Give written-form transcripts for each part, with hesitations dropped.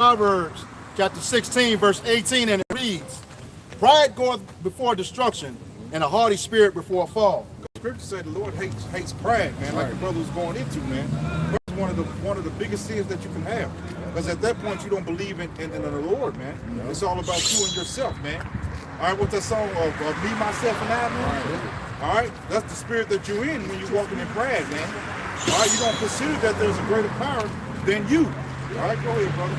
Proverbs chapter 16, verse 18, and it reads, "Pride goeth before destruction, and a haughty spirit before a fall." Scripture said the Lord hates pride, man, like the brother was going into, man. It's one of the biggest sins that you can have. Because at that point you don't believe in the Lord, man. It's all about you and yourself, man. All right, what's that song of me, myself, and I, man? All right, that's the spirit that you're in when you're walking in pride, man. All right, you don't consider that there's a greater power than you. All right, go ahead, brother.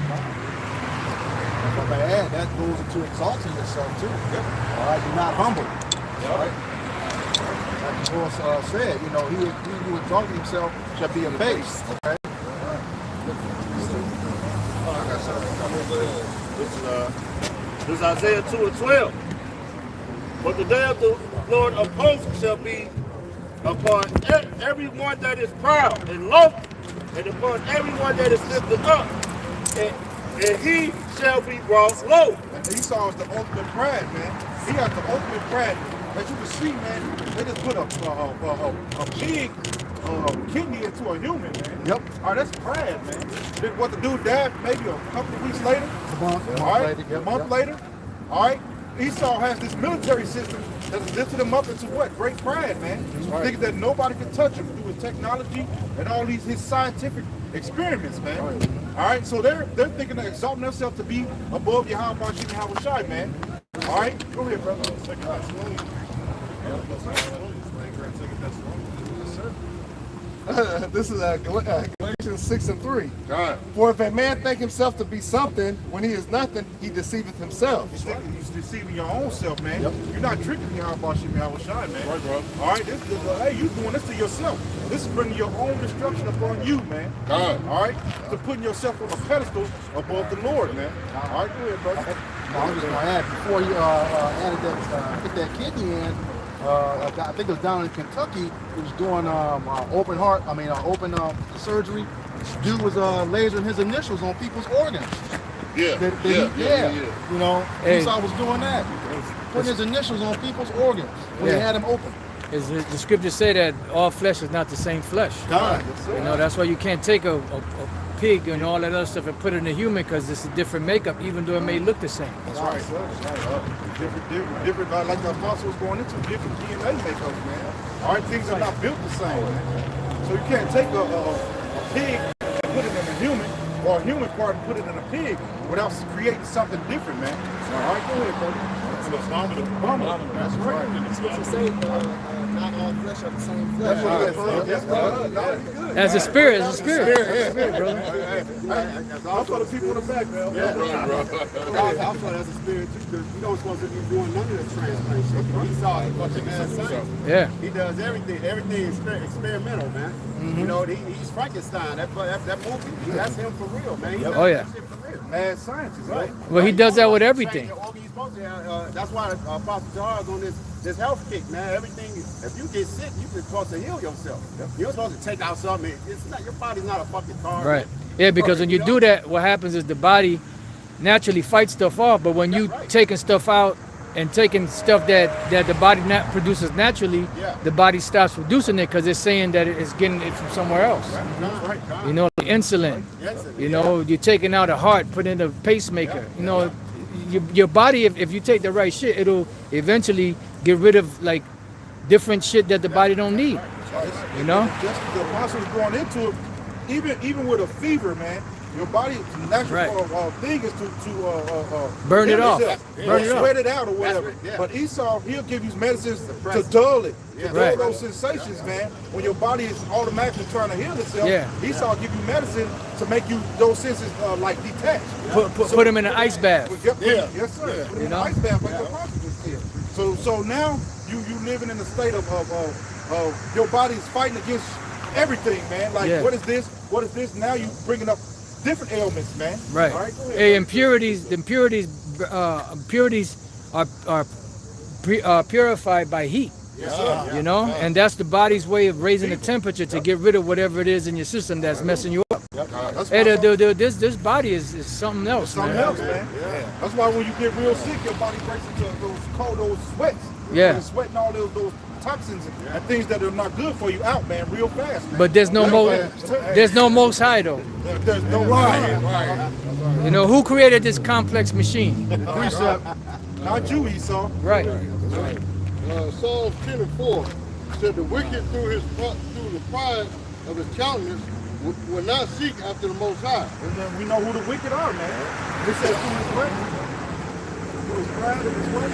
If I add, that goes into exalting yourself too. Yep. All right, you're not humble. All right. Like the Lord said, he who exalts himself shall be abased. Okay. This is Isaiah 2:12. But the day of the Lord of hosts shall be upon everyone that is proud and lofty, and upon everyone that is lifted up, and he shall be brought low. And Esau is the ultimate pride, man. He got the ultimate pride. As you can see, man, they just put a pig kidney into a human, man. Yep. All right, that's pride, man. Then what the dude died maybe a couple of weeks later. A month Later. All right. Esau has this military system that's lifted him up into what? Great pride, man. Right. Thinking that nobody can touch him through his technology and all his scientific experiments, man. Right. All right, so they're thinking of exalting themselves to be above Yahweh and Yahweh Shai, man. All right, go ahead, brother. This is Galatians 6:3. God. For if a man think himself to be something when he is nothing, he deceiveth himself. You're deceiving your own self, man. Yep. You're not tricking Yahweh and Yahweh Shai, man. Right, bro. All right, hey, you doing this to yourself. This is bringing your own destruction upon you, man. God. All right, to putting yourself on a pedestal above the Lord, man. All right, go ahead, brother. I'm just going to add, before he added that, put that kidney in, I think it was down in Kentucky, he was doing open surgery. This dude was lasering his initials on people's organs. Yeah. Esau was doing that. Putting his initials on people's organs when he had them open. The scriptures say that all flesh is not the same flesh. God. That's why you can't take a pig and all that other stuff and put it in a human, because it's a different makeup, even though it may look the same. That's right. Different, like the apostle was going into, different DNA makeups, man. All right, things are not built the same, man. So you can't take a pig and put it in a human, or a human part and put it in a pig without creating something different, man. All right, go ahead, brother. Abominable. That's right. And the scripture say, not all flesh are the same flesh. That's right. As a spirit, brother. I'll put the people in the back, man. I thought as a spirit too, because you don't supposed to be doing none of the translation. He saw it, but Yeah. he does everything. Everything is experimental, man. You know, he's Frankenstein. That movie, that's him for real, man. He does Oh, yeah. that shit for real. Mad scientist, right? Well, he does that with everything. That's why Apostle Charles on this health kick, man. Everything, if you get sick, you're supposed to heal yourself. You're supposed to take out something. It's not, your body's not a fucking car. Right. Yeah, because when you do that, what happens is the body naturally fights stuff off. But when you taking stuff out and taking stuff that the body produces naturally, the body stops producing it because it's saying that it's getting it from somewhere else. You know, like insulin. You know, you're taking out a heart, putting in a pacemaker. You know, your body, if you take the right shit, it'll eventually get rid of like different shit that the body don't need. You know? Just the apostles going into it, even with a fever, man. Your body's natural thing is to burn it off. Sweat it out or whatever. But Esau, he'll give you medicines to dull it, to dull those sensations, man. When your body is automatically trying to heal itself, Esau give you medicine to make you those senses like detached. Put them in an ice bath. Yes, sir. Put them in an ice bath like the apostle just said. So now you living in a state of your body's fighting against everything, man. Like what is this? What is this? Now you bringing up different ailments, man. Right. All right, hey, impurities are purified by heat. Yes, sir. You know, and that's the body's way of raising the temperature to get rid of whatever it is in your system that's messing you up. Hey, this body is something else, man. That's why when you get real sick, your body breaks into those sweats. Yeah. You're sweating all those toxins and things that are not good for you out, man, real fast, man. But there's no Most High though. There's no right. You know, who created this complex machine? Precept. Not you, Esau. Right. Psalms 10:4 said the wicked through the pride of his countenance will not seek after the Most High. And then we know who the wicked are, man. It says through his what? Through his pride of his what?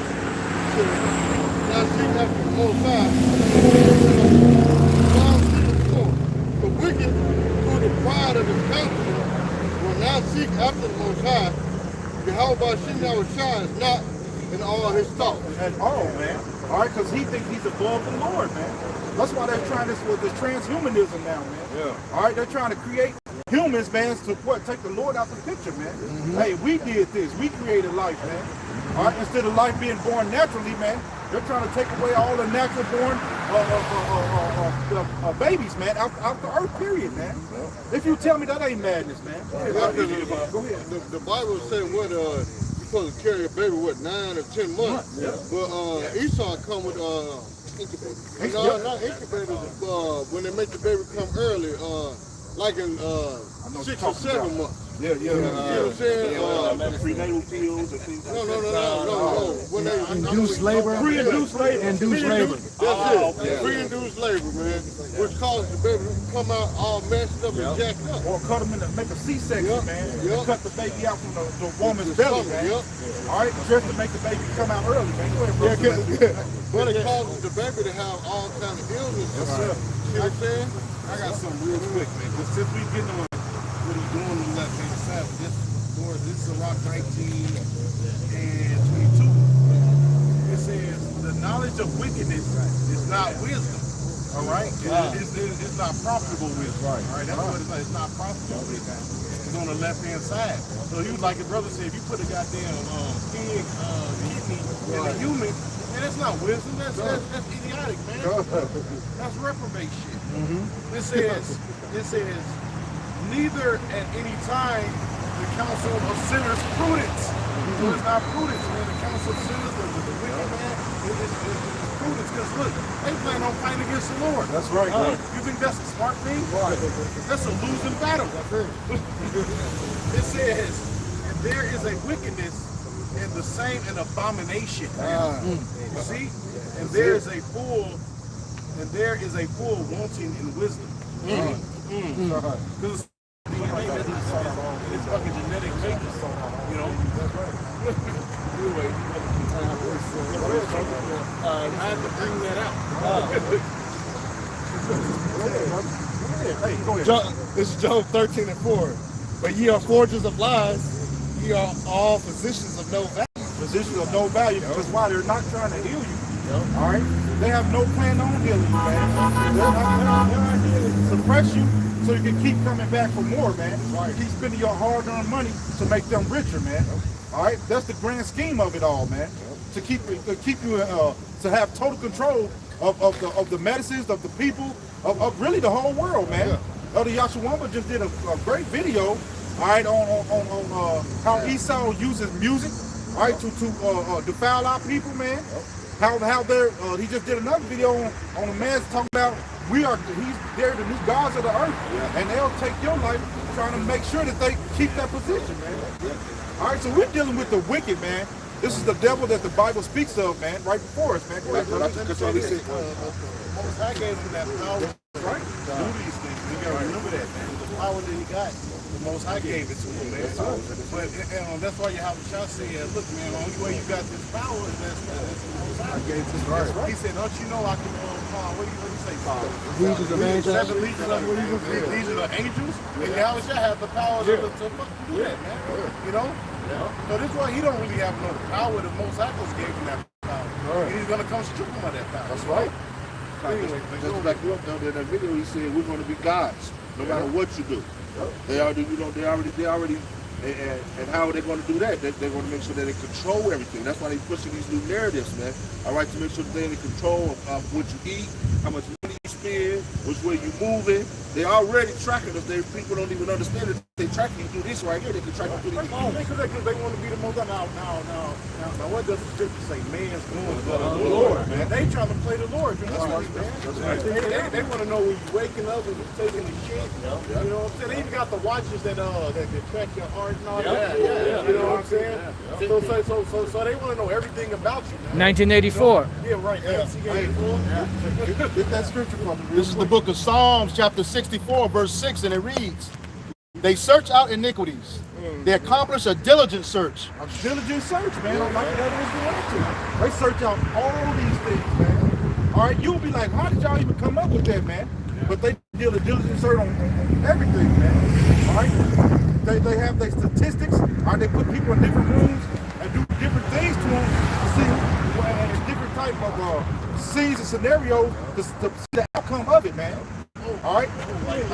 Not seek after the Most High. Psalms 10:4. The wicked through the pride of his countenance will not seek after the Most High. Jehovah Shah is not in all his thoughts. At all, man. All right, because he thinks he's above the Lord, man. That's why they're trying this with this transhumanism now, man. Yeah. All right, they're trying to create humans, man, to what? Take the Lord out the picture, man. Hey, we did this. We created life, man. All right, instead of life being born naturally, man, they're trying to take away all the natural born babies, man, out the earth, period, man. If you tell me that ain't madness, man. Go ahead. The Bible said what you're supposed to carry a baby, what, 9 or 10 months? Yeah. But Esau come with incubators. No, not incubators. When they make the baby come early, like in 6 or 7 months. Yeah. You know what I'm saying? Prenatal pills and things like that. No. When they Induced labor. Pre-induced labor. Induced labor. That's it. Pre-induced labor, man, which causes the baby to come out all messed up and jacked up. Or cut them in to make a C-section, man. Yep. Cut the baby out from the woman's belly, man. All right, just to make the baby come out early, man. Go ahead, bro. But it causes the baby to have all kind of illnesses. See what I'm saying? I got something real quick, man. Because since we getting on what he's doing on the left-hand side, this is Rock 19 and 22. It says, the knowledge of wickedness is not wisdom. All right? It's not profitable wisdom. All right? That's what it's not. It's not profitable wisdom. It's on the left-hand side. So you, like your brother said, if you put a goddamn pig kidney in a human, man, that's not wisdom. That's idiotic, man. That's reprobate shit. It says, neither at any time the counsel of sinners prudence. So it's not prudence, man. The counsel of sinners, the wicked man, is prudence. Because look, they plan on fighting against the Lord. That's right. You think that's a smart thing? Right. That's a losing battle. It says, and there is a wickedness and the same an abomination. You see? And there is a fool wanting in wisdom. Because DNA is fucking genetic makers, you know. Anyway, I had to bring that out. This is Job 13:4. But ye are forgers of lies, ye are all physicians of no value. Physicians of no value, because why? They're not trying to heal you. All right? They have no plan on healing you, man. They're not here to suppress you so you can keep coming back for more, man. Right. Keep spending your hard-earned money to make them richer, man. All right? That's the grand scheme of it all, man. To keep you to have total control of the medicines, of the people, of really the whole world, man. Elder Yashawamba just did a great video, all right, on how Esau uses music, all right, to defile our people, man. How they're he just did another video on a man talking about they're the new gods of the earth, and they'll take your life trying to make sure that they keep that position, man. All right, so we're dealing with the wicked, man. This is the devil that the Bible speaks of, man, right before us, man. Go ahead, brother. That's what he said. Most High gave him that power, right? To do these things. You gotta remember that, man. The power that he got, the Most High gave it to him, man. But that's why you have a shot saying, look, man, the only way you got this power is that's the Most High gave it to you. He said, don't you know I can what do you say, Paul? Legions of angels. 7 legions of angels. And now you have the power to fucking do that, man. You know? So this is why he don't really have no power. The Most High gave him that power. And he's gonna come strip him of that power. That's right. Anyway, just back you up down there in that video, he said we're going to be gods, no matter what you do. They already, and how are they going to do that? They're going to make sure that they control everything. That's why they're pushing these new narratives, man. All right, to make sure that they're in control of what you eat, how much money you spend. been, which way you moving. They already tracking us. People don't even understand it. They tracking you through this right here. They can track you through these phones. Because they want to be the most. Now, what does the scripture say? Man's going to the Lord, man. They trying to play the Lord. You know what I'm saying? They want to know when you're waking up, when you're taking the shit. You know what I'm saying? They even got the watches that track your heart and all that. You know what I'm saying? So they want to know everything about you. Man. 1984. Yeah, right. Get that scripture from me. This is the book of Psalms, chapter 64, verse 6, and it reads, "They search out iniquities. They accomplish a diligent search." A diligent search, man. Like that is the answer. They search out all these things, man. All right, you'll be like, how did y'all even come up with that, man? But they deal a diligent search on everything, man. All right, they have their statistics. All right, they put people in different rooms and do different things to them to see different type of scenes and scenarios to see the outcome of it, man. All right. Like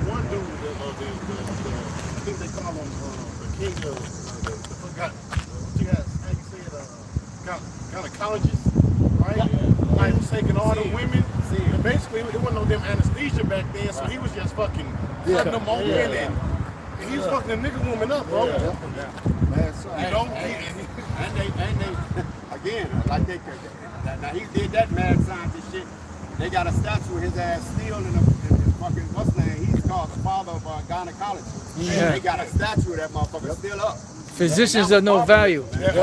one dude, I think they call him the king of the forgotten. You guys, how you say it? Gynecologist, right? Like was taking all the women. And basically, it wasn't no damn anesthesia back then, so he was just fucking cutting them open and he was fucking a nigga woman up, bro. Man, so, You know, And they again, like they could. Now he did that mad scientist shit. They got a statue of his ass still in the fucking what's the name? He's called the father of gynecology. Yeah. They got a statue of that motherfucker still up. Physicians of no value. That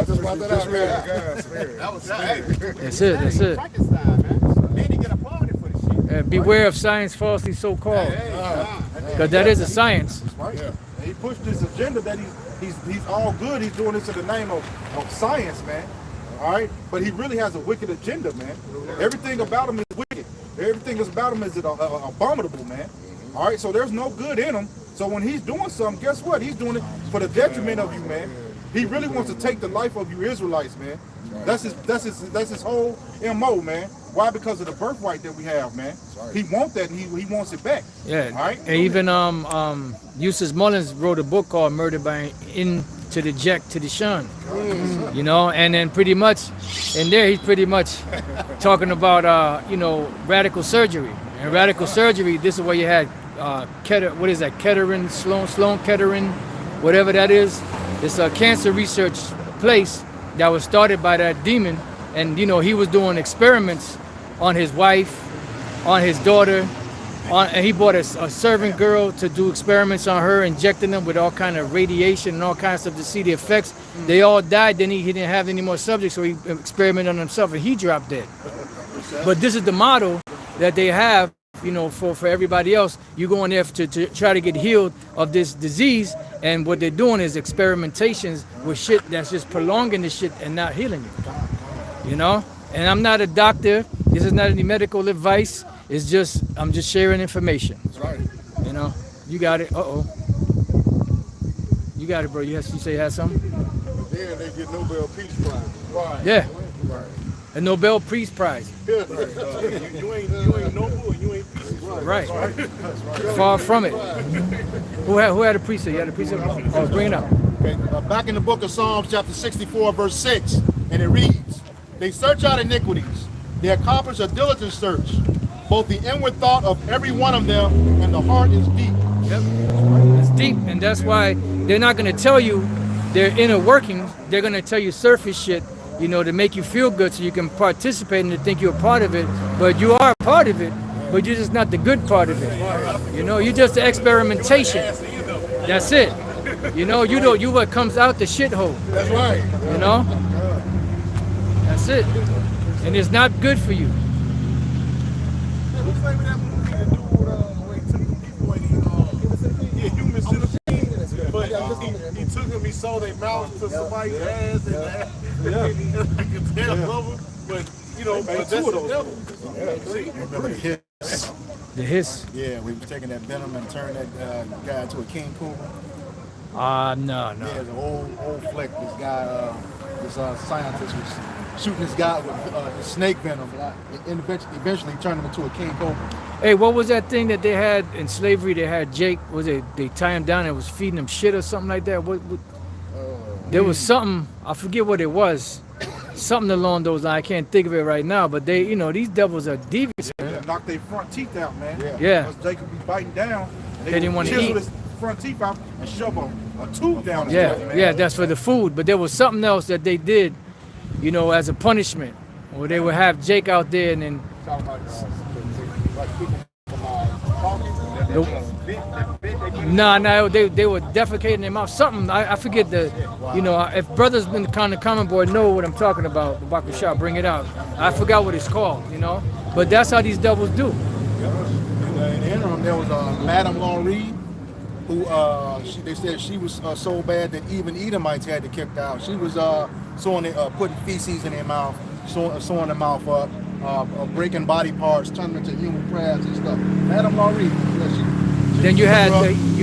was That's it. Frankenstein, man. Then he get applauded for the shit. Beware of science falsely so called. Because that is a science. Right? And he pushed this agenda that he's all good. He's doing this in the name of science, man. All right, but he really has a wicked agenda, man. Everything about him is wicked. Everything about him is abominable, man. All right, so there's no good in him. So when he's doing something, guess what? He's doing it for the detriment of you, man. He really wants to take the life of you Israelites, man. That's his whole MO, man. Why? Because of the birthright that we have, man. He wants that, and he wants it back. Yeah. All right. And even Eustace Mullins wrote a book called Murder by To the Jack to the Shun. You know, and then pretty much in there he's pretty much talking about radical surgery. And radical surgery, this is where you had Kettering, Sloan Kettering, whatever that is. It's a cancer research place that was started by that demon, and he was doing experiments on his wife, on his daughter, and he bought a servant girl to do experiments on her, injecting them with all kind of radiation and all kinds of stuff to see the effects. They all died. Then he didn't have any more subjects, so he experimented on himself, and he dropped dead. But this is the model that they have, for everybody else. You go in there to try to get healed of this disease, and what they're doing is experimentations with shit that's just prolonging the shit and not healing you. And I'm not a doctor. This is not any medical advice. It's just, I'm just sharing information. That's right. You got it. You got it, bro. You say you had something? Then they get Nobel Peace Prize. right. Yeah. Right. A Nobel Peace Prize. You ain't noble and you ain't peace. Right. Far from it. Who had a precept? You had a precept? Oh, bring it up. Okay, back in the book of Psalms, chapter 64, verse 6, and it reads, "They search out iniquities. They accomplish a diligent search. Both the inward thought of every one of them and the heart is deep." Yep. It's deep, and that's why they're not going to tell you their inner workings. They're going to tell you surface shit, to make you feel good so you can participate and to think you're a part of it. But you are a part of it, but you're just not the good part of it. You're just the experimentation. That's it. You what comes out the shithole. That's right. That's it. And it's not good for you. What's the name of that movie? The dude where he took them people and he human centipede. But he took them, he sold their mouth to somebody's ass and like a tail of them. But but that's the devil. Remember the hiss? The hiss. Yeah, we was taking that venom and turning that guy into a king cobra. No. Yeah, it's an old flick. This guy, this scientist was shooting this guy with the snake venom, and eventually turned him into a king cobra. Hey, what was that thing that they had in slavery? They had Jake. They tie him down and was feeding him shit or something like that? What there was something, I forget what it was. Something along those lines. I can't think of it right now. But they, these devils are devious, man. knock their front teeth out, man. Yeah. Because Jacob be biting down. And They didn't wanna chisel eat. his front teeth out and shove a tooth down his Yeah, throat, man. yeah, that's for the food. But there was something else that they did, you know, as a punishment, where they would have Jake out there and then Talking about like people from talking. no, they were defecating in their mouth. Something I forget the, you know, if brothers in the comment board know what I'm talking about, Baka Shah, bring it out. I forgot what it's called, you know, but that's how these devils do. In the interim, there was Madame Laurie, who they said she was so bad that even Edomites had to kick her out. She was putting feces in their mouth, sewing their mouth up, breaking body parts, turning them into human crabs and stuff. Madame Laurie. Yeah, Then you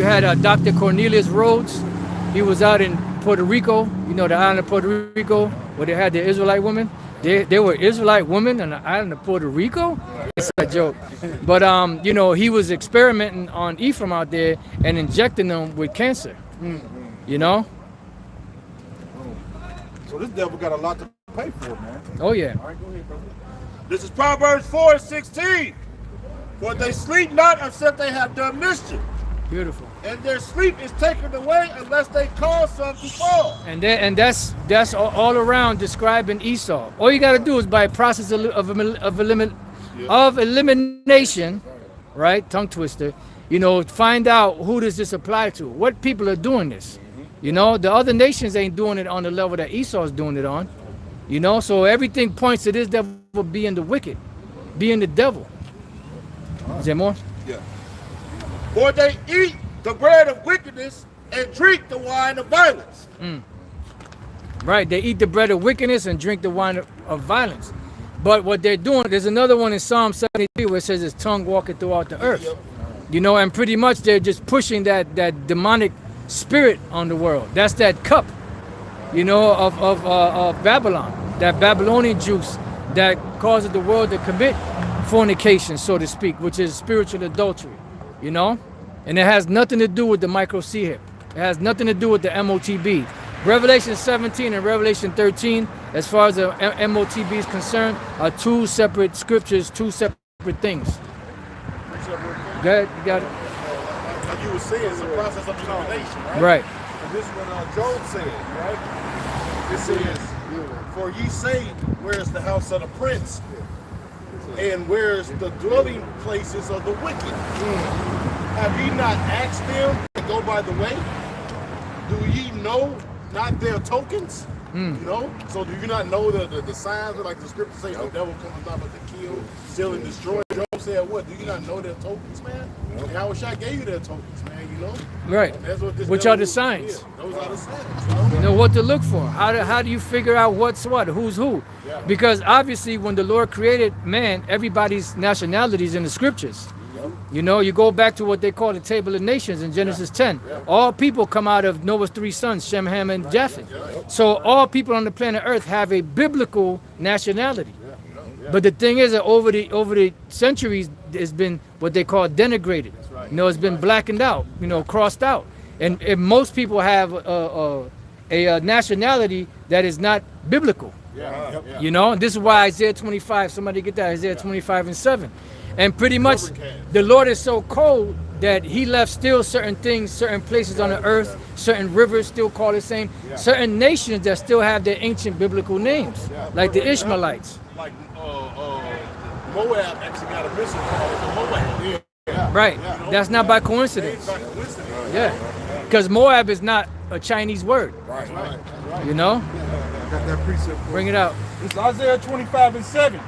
had Dr. Cornelius Rhodes. He was out in Puerto Rico, you know, the island of Puerto Rico, where they had the Israelite women. They were Israelite women on the island of Puerto Rico. It's a joke, but you know, he was experimenting on Ephraim out there and injecting them with cancer. You know. So this devil got a lot to pay for, man. Oh yeah. All right, go ahead, brother. This is Proverbs 4:16. For they sleep not except they have done mischief, Beautiful. and their sleep is taken away unless they cause some to fall. And that's all around describing Esau. All you got to do is by a process of elimination, right? Tongue twister. You know, find out who does this apply to. What people are doing this. You know, the other nations ain't doing it on the level that Esau's doing it on. You know, so everything points to this devil being the wicked, being the devil. Is there more? Yeah. For they eat the bread of wickedness and drink the wine of violence. Right, they eat the bread of wickedness and drink the wine of violence. But what they're doing, there's another one in Psalm 73 where it says his tongue walketh throughout the earth. You know, and pretty much they're just pushing that demonic spirit on the world. That's that cup, you know, of Babylon, that Babylonian juice that causes the world to commit fornication, so to speak, which is spiritual adultery, you know? And it has nothing to do with the micro C hip. It has nothing to do with the MOTB. Revelation 17 and Revelation 13, as far as the MOTB is concerned, are two separate scriptures, two separate things. Go ahead, you got it. Like you were saying, it's a process of elimination, right? Right. And this is what Job said, right? It says, for ye say, where's the house of the prince? And where's the dwelling places of the wicked? Have ye not asked them to go by the way? Do ye know not their tokens? You know? So do you not know the signs, like the scriptures say, the devil comes out to kill, steal, and destroy? Job said, what? Do you not know their tokens, man? And I wish I gave you their tokens, man, you know? Right. That's what this Which devil are the is. signs? Yeah, those are the signs. You know what to look for. How do you figure out what's what, who's who? Because obviously when the Lord created man, everybody's nationalities in the scriptures. You know, you go back to what they call the table of nations in Genesis 10. All people come out of Noah's three sons, Shem, Ham, and Japheth. So all people on the planet Earth have a biblical nationality. But the thing is that over the centuries, it's been what they call denigrated. You know, it's been blackened out, you know, crossed out. And most people have a nationality that is not biblical. You know, and this is why Isaiah 25, somebody get that, Isaiah 25 and 7. And pretty much the Lord is so cold that he left still certain things, certain places on the earth, certain rivers still call the same, certain nations that still have their ancient biblical names, like the Ishmaelites. Like Moab actually got a missile called Moab. Right, that's not by coincidence. Yeah, because Moab is not a Chinese word. You know? Got that precept. Bring it out. It's Isaiah 25 and 7.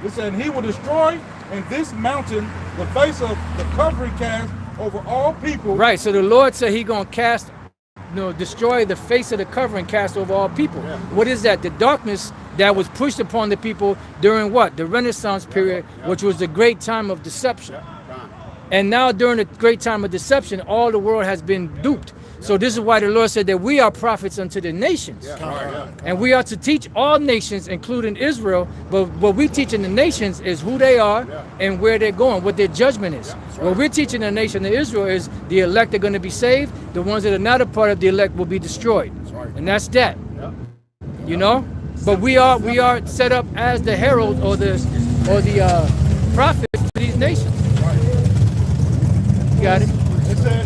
It said, he will destroy in this mountain the face of the covering cast over all people. Right, so the Lord said he gonna cast, destroy the face of the covering cast over all people. What is that? The darkness that was pushed upon the people during what? The Renaissance period, which was the great time of deception. And now during the great time of deception, all the world has been duped. So this is why the Lord said that we are prophets unto the nations. And we are to teach all nations, including Israel. But what we teach in the nations is who they are and where they're going, what their judgment is. What we're teaching the nation of Israel is the elect are going to be saved. The ones that are not a part of the elect will be destroyed. And that's that. You know? But we are set up as the herald or the prophets to these nations. You got it? It said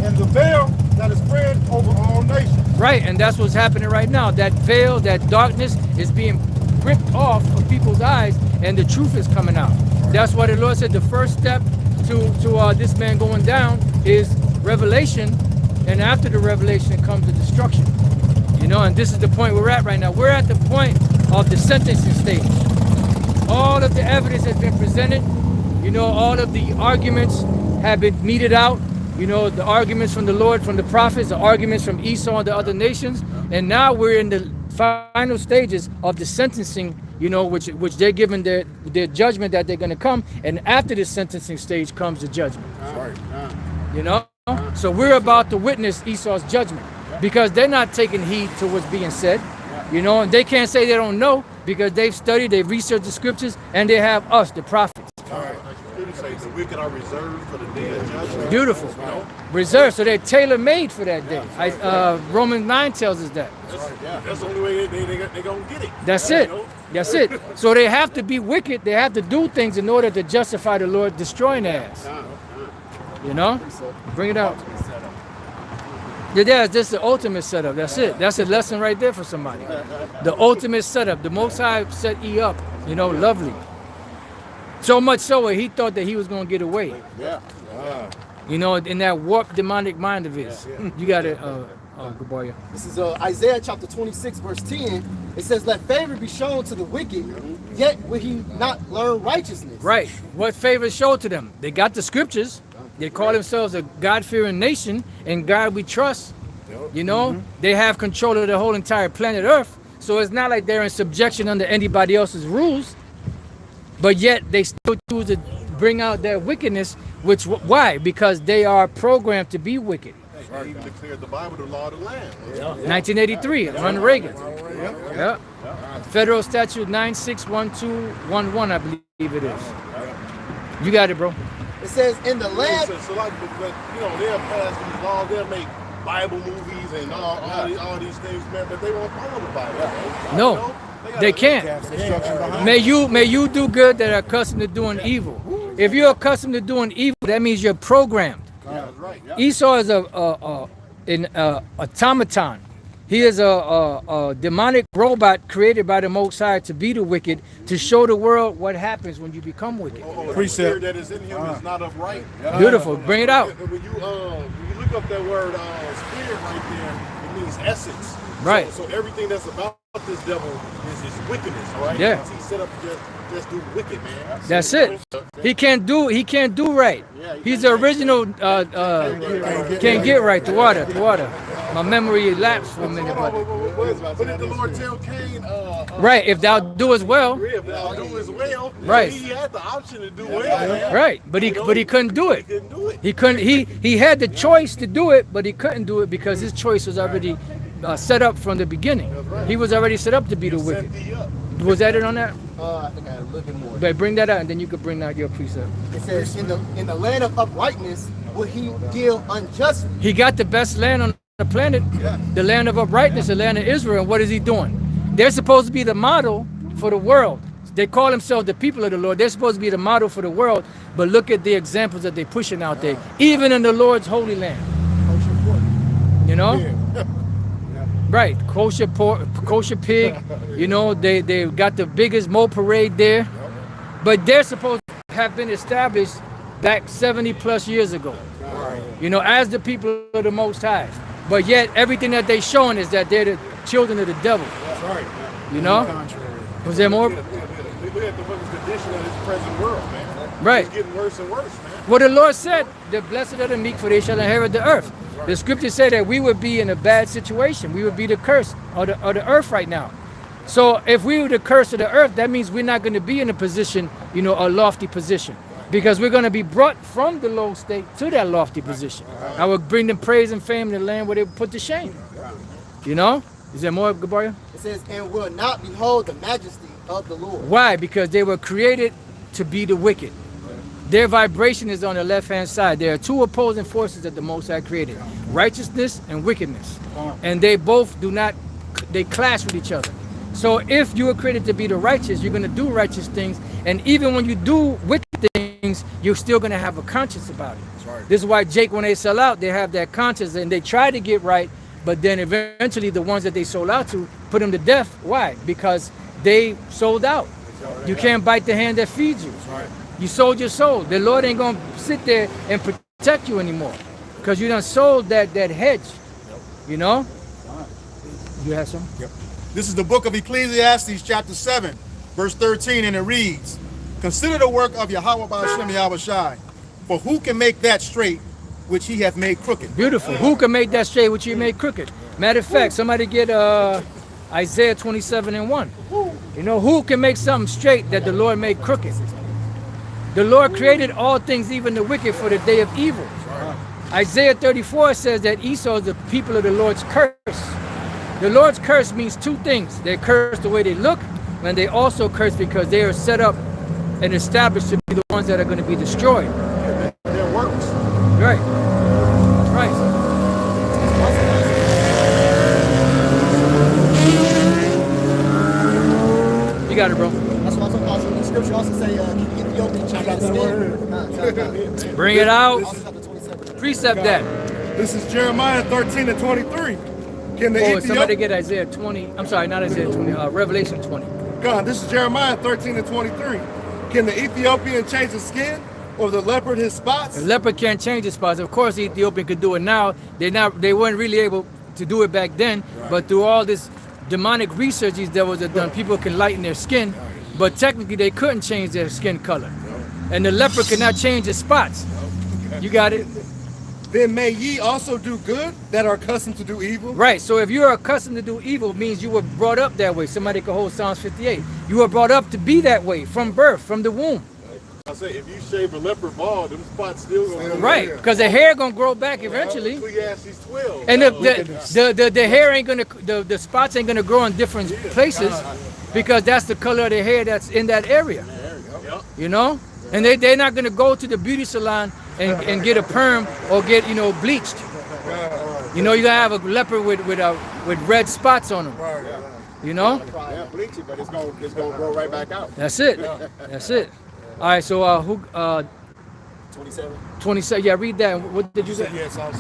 and the veil that is spread over all nations. Right, and that's what's happening right now. That veil, that darkness is being ripped off of people's eyes, and the truth is coming out. That's why the Lord said the first step to this man going down is revelation, and after the revelation comes the destruction. You know, and this is the point we're at right now. We're at the point of the sentencing stage. All of the evidence has been presented. You know, all of the arguments have been meted out. You know, the arguments from the Lord, from the prophets, the arguments from Esau and the other nations. And now we're in the final stages of the sentencing, you know, which they're given their judgment that they're going to come. And after the sentencing stage comes the judgment. You know? So we're about to witness Esau's judgment because they're not taking heed to what's being said. You know, and they can't say they don't know because they've studied, they've researched the scriptures, and they have us, the prophets. Say the wicked are reserved for the day of judgment. Beautiful. Reserved, so they're tailor-made for that day. Romans 9 tells us that. That's the only way they're going to get it. That's it. That's it. So they have to be wicked. They have to do things in order to justify the Lord destroying their ass. You know? Bring it out. Yeah, this is the ultimate setup. That's it. That's a lesson right there for somebody. The ultimate setup. The Most High set E up. You know, lovely. So much so he thought that he was going to get away. Yeah. You know, in that warped demonic mind of his. You got it, Gaboya. This is Isaiah chapter 26, verse 10. It says, let favor be shown to the wicked, yet will he not learn righteousness. Right. What favor showed to them? They got the scriptures. They call themselves a God-fearing nation, and God we trust. You know, they have control of the whole entire planet Earth. So it's not like they're in subjection under anybody else's rules. But yet they still choose to bring out their wickedness, which, why? Because they are programmed to be wicked. They even declared the Bible the law of the land. 1983, Ronald Reagan. Yeah. Federal Statute 961211, I believe it is. You got it, bro. It says, in the land... So like, but, you know, they'll pass these laws, they'll make Bible movies and all these things, man, but they won't follow the Bible. Right? No. You know? They can't. May you do good that are accustomed to doing evil. If you're accustomed to doing evil, that means you're programmed. Esau is an automaton. He is a demonic robot created by the Most High to be the wicked, to show the world what happens when you become wicked. The spirit that is in him is not upright. Beautiful. Bring it out. When you look up that word spirit right there, it means essence. Right. So everything that's about this devil is his wickedness, all right? Yeah. He's set up to just do wicked, man. That's it. He can't do right. He's the original can't get right. The water. My memory lapsed for a minute. But did the Lord tell Cain Right, if thou do as well. if thou do as well, Right. he had the option to do well, man. Right, but he couldn't do it. He couldn't. He had the choice to do it, but he couldn't do it because his choice was already set up from the beginning. He was already set up to be the wicked. Was that it on that? I think I had a little bit more. But bring that out, and then you could bring out your precept. It says, in the land of uprightness will he deal unjustly. He got the best land on the planet, the land of uprightness, the land of Israel. And what is he doing? They're supposed to be the model for the world. They call themselves the people of the Lord. They're supposed to be the model for the world. But look at the examples that they're pushing out there, even in the Lord's holy land. You know? Right, kosher pork, kosher pig. You know, they got the biggest Mo parade there, but they're supposed to have been established back 70 plus years ago. You know, as the people of the Most High. But yet everything that they're showing is that they're the children of the devil. You know? Was there more? Look at the condition of this present world, man. Right. It's getting worse and worse, man. Well, the Lord said, the blessed are the meek, for they shall inherit the earth. The scriptures say that we would be in a bad situation. We would be the curse of the earth right now. So if we were the curse of the earth, that means we're not going to be in a position, you know, a lofty position. Because we're going to be brought from the low state to that lofty position. I will bring them praise and fame in the land where they put to shame. You know? Is there more, Gabriel? It says, and will not behold the majesty of the Lord. Why? Because they were created to be the wicked. Their vibration is on the left-hand side. There are two opposing forces that the Most High created, righteousness and wickedness. And they both they clash with each other. So if you were created to be the righteous, you're going to do righteous things. And even when you do wicked things, things, you're still gonna have a conscience about it. That's right. This is why Jake, when they sell out, they have that conscience and they try to get right, but then eventually the ones that they sold out to put them to death. Why? Because they sold out. You can't bite the hand that feeds you. That's right. You sold your soul. The Lord ain't gonna sit there and protect you anymore, because you done sold that hedge. You know. You have some? Yep. This is the book of Ecclesiastes, chapter 7, verse 13, and it reads, "Consider the work of Yahweh Ba'ashem Yahweh Shai, for who can make that straight which he hath made crooked?" Beautiful. Who can make that straight which he made crooked? Matter of fact, somebody get Isaiah 27:1. You know, who can make something straight that the Lord made crooked? The Lord created all things, even the wicked, for the day of evil. Isaiah 34 says that Esau is the people of the Lord's curse. The Lord's curse means two things. They're cursed the way they look, and they also curse because they are set up and established to be the ones that are going to be destroyed. Their works. Right. Right. You got it, bro. That's what I'm talking about. The scripture also say, keep the Ethiopian skin. Bring it out. Also chapter 27. Precept that. This is Jeremiah 13 and 23. Can the Oh, somebody Ethiopian... get Isaiah 20. I'm sorry, not Isaiah 20. Revelation 20. God, this is Jeremiah 13 and 23. Can the Ethiopian change his skin, or the leopard his spots? The leopard can't change his spots. Of course, the Ethiopian could do it now. They weren't really able to do it back then. But through all this demonic research that was done, people can lighten their skin. But technically, they couldn't change their skin color. And the leopard cannot change his spots. You got it? Then may ye also do good that are accustomed to do evil? Right. So if you're accustomed to do evil, it means you were brought up that way. Somebody could hold Psalms 58. You were brought up to be that way from birth, from the womb. I say, if you shave a leopard bald, them spots still gonna come Right. Because the hair gonna grow back eventually. Ecclesiastes 12. And the hair ain't gonna, the spots ain't gonna grow in different places, because that's the color of the hair that's in that area. You know? And they're not gonna go to the beauty salon and get a perm or get, you know, bleached. You know, you're gonna have a leopard with red spots on them. You know? Yeah, bleach it, but it's gonna grow right back out. That's it. That's it. All right, so who 27. 27, yeah, read that. What did you say? Yeah, Psalms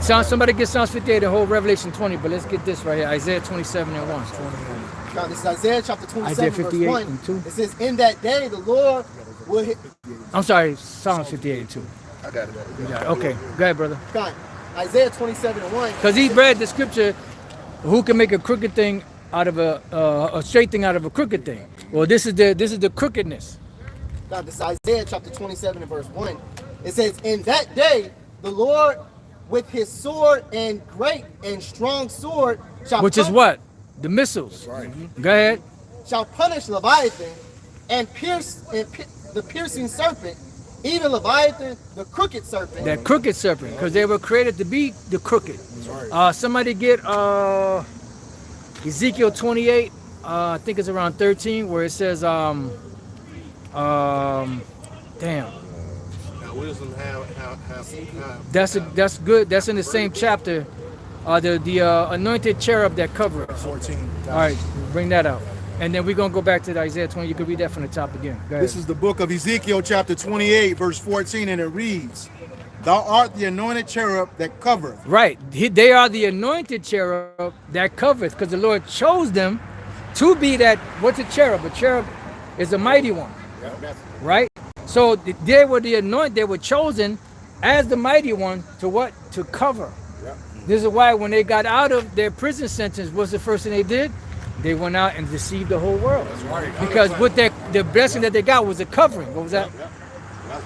58. Somebody get Psalms 58 and whole Revelation 20, but let's get this right here. Isaiah 27 and 1. Now, this is Isaiah chapter 27, Isaiah verse 58 1. and 2. It says, in that day the Lord will hit. I'm sorry, Psalms 58 and 2. I got it. You got it. Okay, go ahead, brother. God, Isaiah 27 and 1. Because he read the scripture, who can make a crooked thing out of a straight thing out of a crooked thing? Well, this is the crookedness. Now, this is Isaiah chapter 27 and verse 1. It says, in that day the Lord with his sword and great and strong sword shall Which is what? The missiles. Right. Go ahead. shall punish Leviathan and the piercing serpent, even Leviathan, the crooked serpent. That crooked serpent, because they were created to be the crooked. Somebody get Ezekiel 28, I think it's around 13, where it says, damn. Now, wisdom have That's good. That's in the same chapter. The anointed cherub that covered. 14. All right, bring that out. And then we're going to go back to the Isaiah 20. You can read that from the top again. Go ahead. This is the book of Ezekiel, chapter 28, verse 14, and it reads, "Thou art the anointed cherub that covereth." Right. They are the anointed cherub that covereth, because the Lord chose them to be that. What's a cherub? A cherub is a mighty one. Right? So they were the anointed. They were chosen as the mighty one to what? To cover. This is why when they got out of their prison sentence, what's the first thing they did? They went out and deceived the whole world. That's right. Because with the blessing that they got was a covering. What was that? I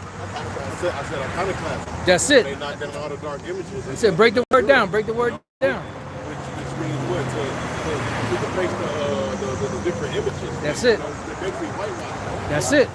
said iconoclasm. That's They it. knocked down all the dark images. I said, break the word down. Break the word down. Which means what? To depict the different images. That's it. They're basically whitewashed. That's it.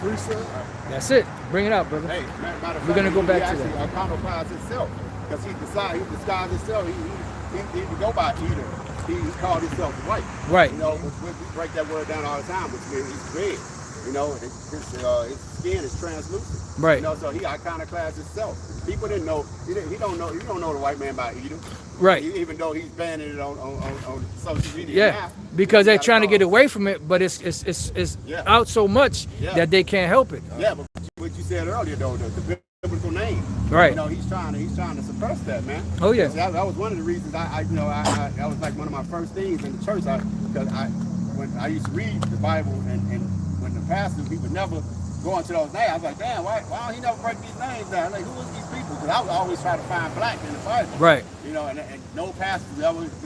That's it. Bring it out, brother. Hey, matter of We're gonna fact, go back he to actually iconoclast himself, because he disguised himself. He didn't go by either. He called himself white. Right. You know, we break that word down all the time, which means he's red. You know, his skin is translucent. Right. You know, so he iconoclast himself. People didn't know. You don't know the white man by Edom. Right. Even though he's banning it on social media. Yeah. now. Because they're You gotta trying to call get it. away from it, but it's Yeah. out so much Yeah. that they can't help it. Yeah, but what you said earlier, though, the biblical name. Right. You know, he's trying to suppress that, man. Oh, yeah. That was one of the reasons that was like one of my first things in the church. Because when I used to read the Bible and when the pastor, he would never go into those names. I was like, damn, why don't he never break these names down? Like, who is these people? Because I would always try to find black in the Bible. Right. You know, and no pastor ever, this is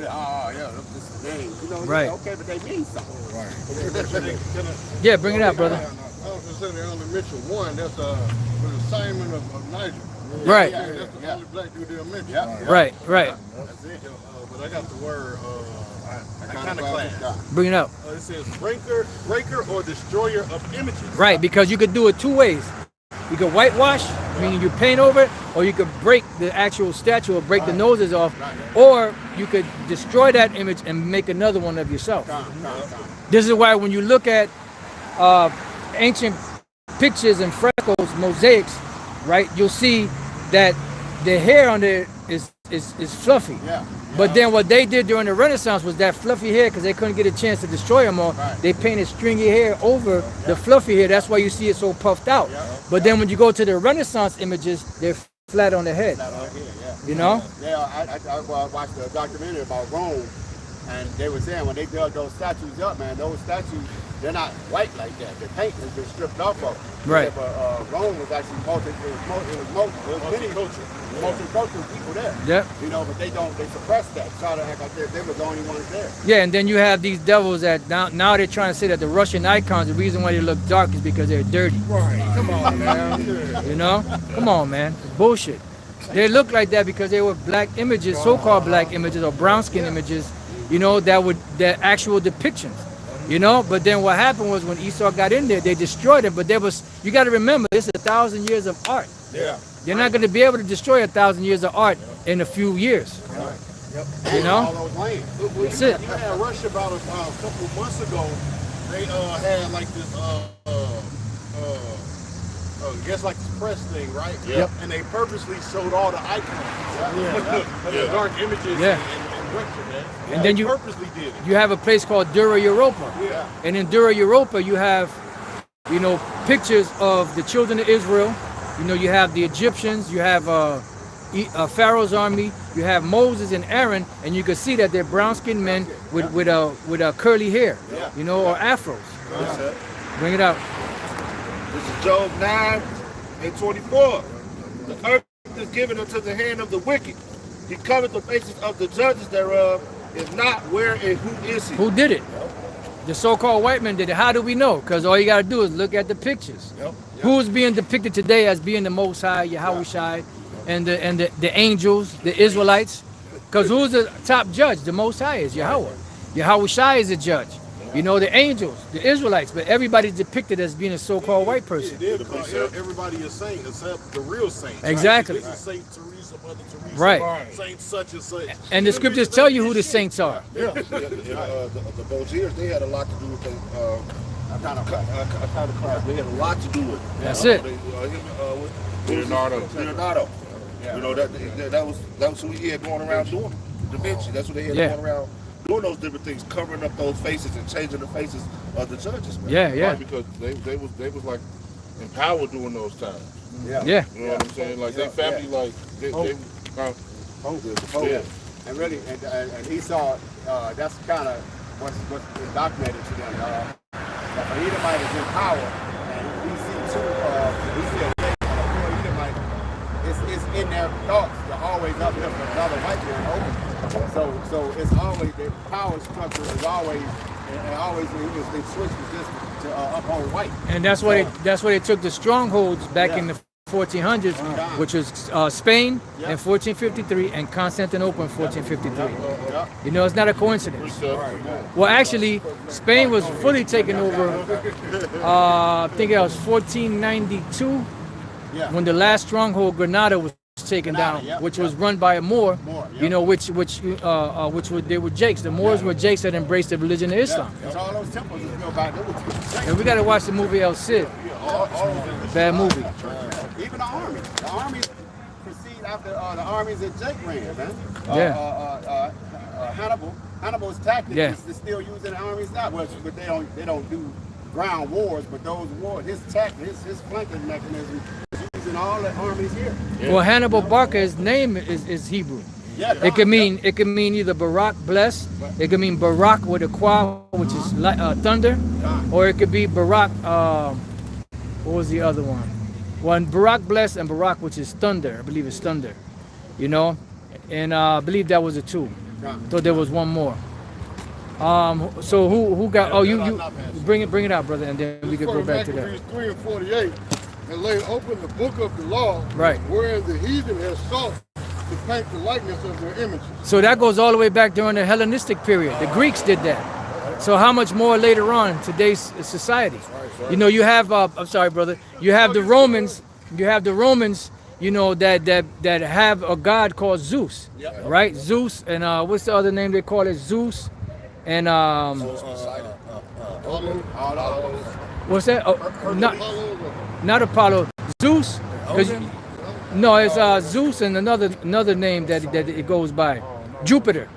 the name. You know, Right. Okay, but they mean something. Yeah, bring it out, brother. I was considering elementary one. That's with Simon of Niger. Right. Yeah, that's the only black dude they'll mention. Right, right. That's it. But I got the word iconoclast. Bring it up. It says breaker or destroyer of images. Right, because you could do it two ways. You could whitewash, meaning you paint over it, or you could break the actual statue or break the noses off, or you could destroy that image and make another one of yourself. This is why when you look at ancient pictures and frescoes, mosaics, right, you'll see that the hair on there is fluffy. But then what they did during the Renaissance was that fluffy hair, because they couldn't get a chance to destroy them all, they painted stringy hair over the fluffy hair. That's why you see it so puffed out. But then when you go to the Renaissance images, they're flat on the head. You know? Yeah, I watched a documentary about Rome, and they were saying when they dug those statues up, man, those statues, they're not white like that. The paint has been stripped off of them. Right. But Rome was actually multicultural people there. Yep. You know, but they suppressed that. Try to act like they were the only ones there. Yeah, and then you have these devils that now they're trying to say that the Russian icons, the reason why they look dark is because they're dirty. Right. Come on, man. You know? Come on, man. Bullshit. They look like that because they were black images, so-called black images or brown skin images, you know, that actual depictions. You know, but then what happened was when Esau got in there, they destroyed it. But you got to remember, this is 1,000 years of art. Yeah. You're not going to be able to destroy 1,000 years of art in a few years. You know? All those lands. That's it. You had Russia about a couple months ago. They had like this, I guess like this press thing, right? Yep. And they purposely showed all the icons, the dark images, and Russia, man. And then you purposely did it. You have a place called Dura Europa. Yeah. And in Dura Europa, you have, you know, pictures of the children of Israel. You know, you have the Egyptians, you have Pharaoh's army, you have Moses and Aaron, and you can see that they're brown-skinned men with curly hair, you know, or afros. Bring it out. This is Job 9:24. The earth is given into the hand of the wicked. He covered the faces of the judges thereof, is not where and who is he? Who did it? The so-called white man did it. How do we know? Because all you got to do is look at the pictures. Who's being depicted today as being the Most High, Yahweh Shai, and the angels, the Israelites? Because who's the top judge? The Most High is Yahweh. Yahweh Shai is the judge. You know, the angels, the Israelites, but everybody's depicted as being a so-called white person. Everybody is saint except the real saints. Exactly. This is Saint Teresa, Mother Teresa. Right. Saint such and such. And the scriptures tell you who the saints are. The Boziers, they had a lot to do with the iconoclast. They had a lot to do with it. That's it. Leonardo. You know, that was who he had going around doing Da Vinci. That's what they had going around doing those different things, covering up those faces and changing the faces of the judges, man. Right, because they was like empowered during those times. Yeah. You know what I'm saying? Like they family, like they And really, and Esau, that's kind of what's indoctrinated to them. If an Edomite is in power, and we see a Edomite, it's in their thoughts to always uplift another white man over. So it's always, the power structure is always, they switch this to uphold white. And that's why they took the strongholds back in the 1400s, which was Spain in 1453 and Constantinople in 1453. You know, it's not a coincidence. Well, actually, Spain was fully taken over, I think it was 1492, when the last stronghold, Granada, was taken down, which was run by a Moor, you know, which they were Jakes. The Moors were Jakes that embraced the religion of Islam. All those temples is built by those. And we got to watch the movie El Cid. Bad movie. Even the armies proceed after the armies that Jake ran, man. Hannibal's tactics is still using the armies now, but they don't do ground wars, but those wars, his flanking mechanism is using all the armies here. Well, Hannibal Barca, his name is Hebrew. Yeah, It could mean either Barak, blessed. It could mean Barak with a qua, which is thunder, or it could be Barak. What was the other one? One Barak blessed and Barak, which is thunder. I believe it's thunder. You know, and I believe that was the two. Thought there was one more. So who got? Oh, you bring it out, brother, and then we can go back to that. 3 and 48, and lay open the book of the law, Right. whereas the heathen has sought to paint the likeness of their images. So that goes all the way back during the Hellenistic period. The Greeks did that. So how much more later on in today's society? You know, you have I'm sorry, brother. You have the Romans. You have the Romans. You know that have a god called Zeus, right? Zeus and what's the other name they call it? Zeus and what's that? Not Apollo. Zeus. No, it's Zeus and another name that it goes by. Jupiter.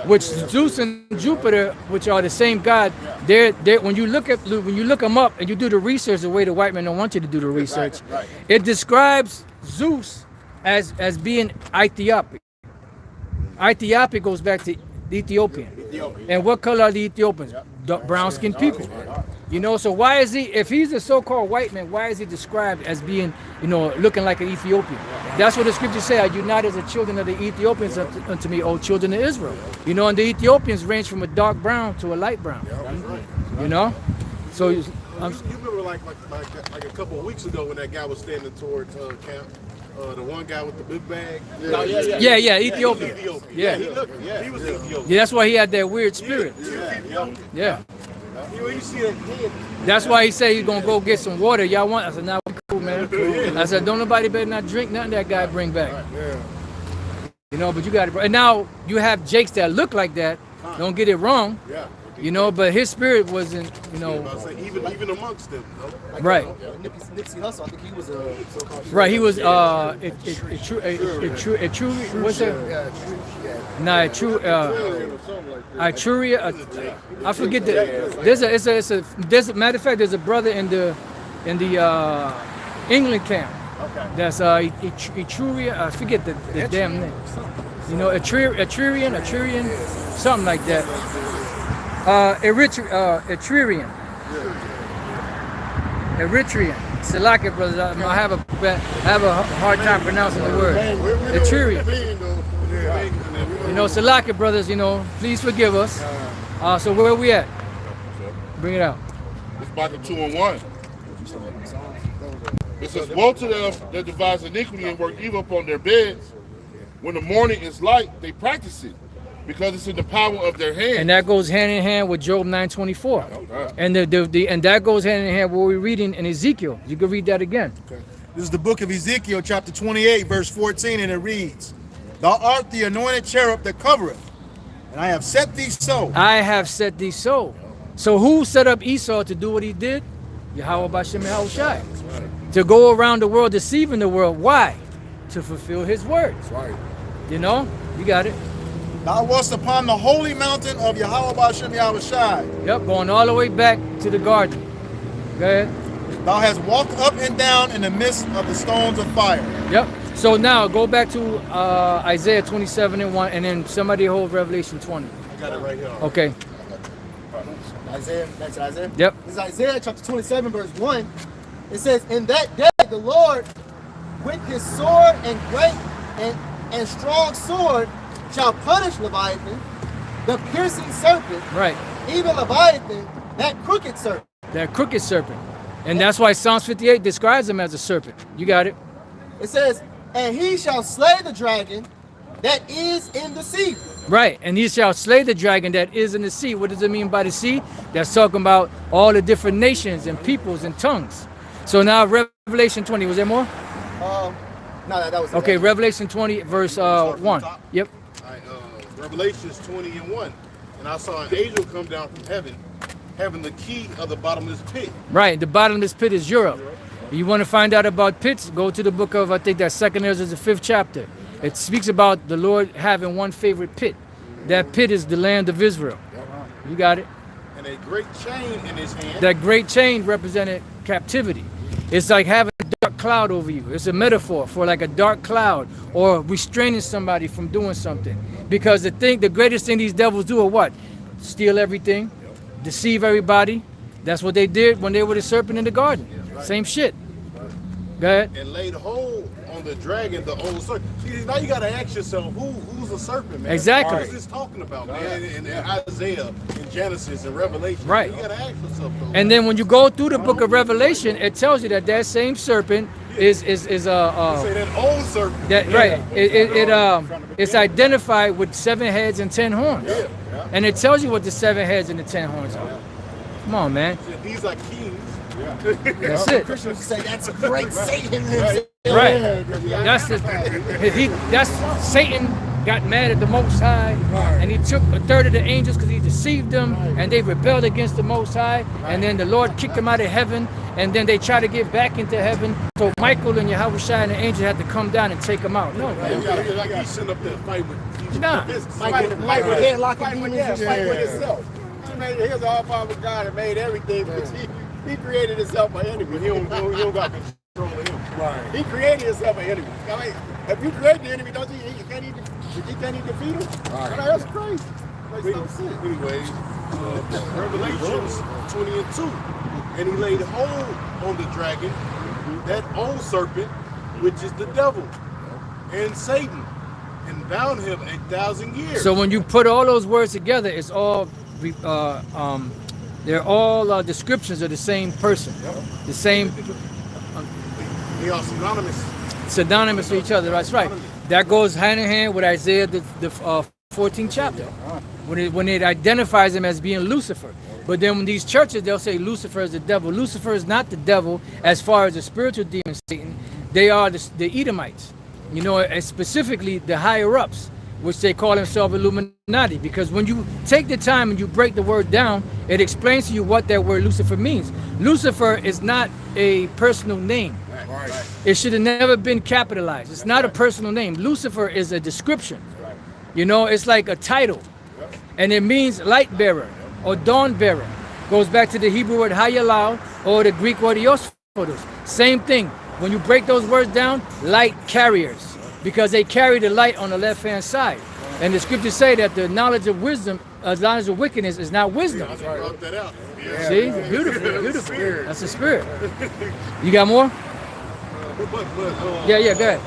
Which Zeus and Jupiter, which are the same god, they're when you look them up and you do the research the way the white man don't want you to do the research, it describes Zeus as being Ethiopic. Ethiopic goes back to Ethiopian. And what color are the Ethiopians? Brown skinned people. You know, so why is he, if he's a so-called white man, why is he described as being, you know, looking like an Ethiopian? That's what the scriptures say, are united as the children of the Ethiopians unto me, O children of Israel. You know, and the Ethiopians range from a dark brown to a light brown. You know? So you remember like a couple of weeks ago when that guy was standing towards camp, the one guy with the big bag. Yeah, Ethiopian. Yeah. He was Ethiopian. Yeah, that's why he had that weird spirit. Yeah. You see that head. That's why he said he's gonna go get some water. Y'all want? I said, nah, we cool, man. I said, don't nobody better not drink nothing that guy bring back. You know, but you got it. And now you have Jakes that look like that. Don't get it wrong. You know, but his spirit wasn't, you know. Even amongst them. Right. Nipsey Hussle, I think he was a so-called. Right. He was what's that? Nah, Etruria. I forget that. There's a matter of fact. There's a brother in the England camp. That's Etruria. I forget the damn name. You know, Etrurian, something like that. Eritrean. Salaka, brothers. I have a hard time pronouncing the word. Etrurian. You know, Salaka, brothers. You know, please forgive us. So where are we at? Bring it out. It's Micah 2 and 1. It says, woe to them that devise iniquity and work evil upon their beds. When the morning is light, they practice it, because it's in the power of their hand. And that goes hand in hand with Job 9:24. And and that goes hand in hand with what we're reading in Ezekiel. You can read that again. This is the book of Ezekiel, chapter 28, verse 14, and it reads, Thou art the anointed cherub that covereth, and I have set thee so. I have set thee so. So who set up Esau to do what he did? Yahweh Bashem Yahushai. To go around the world deceiving the world. Why? To fulfill his word. You know? You got it. Thou wast upon the holy mountain of Yahweh Bashem Yahushai. Yep, going all the way back to the garden. Go ahead. Thou hast walked up and down in the midst of the stones of fire. Yep. So now go back to Isaiah 27 and 1, and then somebody hold Revelation 20. I got it right here. Okay. Isaiah, back to Isaiah. Yep. This is Isaiah chapter 27, verse 1. It says, In that day the Lord with his sword and great and strong sword shall punish Leviathan, the piercing serpent, Right. even Leviathan, that crooked serpent. That crooked serpent. And that's why Psalms 58 describes him as a serpent. You got it. It says, And he shall slay the dragon that is in the sea. Right. And he shall slay the dragon that is in the sea. What does it mean by the sea? That's talking about all the different nations and peoples and tongues. So now Revelation 20, was there more? No, that was Okay, Revelation 20, verse 1. Yep. Revelations 20 and 1. And I saw an angel come down from heaven, having the key of the bottomless pit. Right, the bottomless pit is Europe. You want to find out about pits, go to the book of, I think that 2nd Ezra is the 5th chapter. It speaks about the Lord having one favorite pit. That pit is the land of Israel. You got it? and a great chain in his hand. That great chain represented captivity. It's like having a dark cloud over you. It's a metaphor for like a dark cloud or restraining somebody from doing something. Because the greatest thing these devils do are what? Steal everything, deceive everybody. That's what they did when they were the serpent in the garden. Same shit. Go ahead. And laid hold on the dragon, the old serpent. See, now you got to ask yourself, who's a serpent, man? Exactly. What is this talking about, man? In Isaiah, in Genesis, and Revelation. Right. You got to ask yourself those. And then when you go through the book of Revelation, it tells you that that same serpent is say that old serpent. that right. It's identified with 7 heads and 10 horns. Yeah. And it tells you what the 7 heads and the 10 horns are. Come on, man. These are kings. That's it. Christians say that's a great Satan. Right. That's Satan got mad at the Most High, and he took a third of the angels because he deceived them, and they rebelled against the Most High, and then the Lord kicked them out of heaven, and then they tried to get back into heaven. So Michael and Yahushua and the angels had to come down and take them out. No, man. Like he's sitting up there and fight with. Nah. Fight with headlocking demons. Fight with himself. Here's the all-powerful God that made everything, but he created himself an enemy. He don't got control of him. Right. He created himself an enemy. I mean, if you create the enemy, don't you can't even defeat him? Right. I mean, that's crazy. Makes no sense. Anyways, Revelations 20 and 2. And he laid hold on the dragon, that old serpent, which is the devil, and Satan, and bound him 1,000 years. So when you put all those words together, it's all they're all descriptions of the same person, the same. They are synonymous. Synonymous to each other. That's right. That goes hand in hand with Isaiah the 14th chapter, when it identifies him as being Lucifer. But then when these churches, they'll say Lucifer is the devil. Lucifer is not the devil as far as the spiritual demon Satan. They are the Edomites, you know, and specifically the higher ups, which they call themselves Illuminati. Because when you take the time and you break the word down, it explains to you what that word Lucifer means. Lucifer is not a personal name. Right. It should have never been capitalized. It's not a personal name. Lucifer is a description. You know, it's like a title. And it means light bearer or dawn bearer. Goes back to the Hebrew word hayalal or the Greek word iospodos. Same thing. When you break those words down, light carriers. Because they carry the light on the left-hand side. And the scriptures say that the knowledge of wisdom, knowledge of wickedness is not wisdom. Brought that out. Yeah. See? Beautiful, beautiful. That's the spirit. You got more? Yeah, go ahead.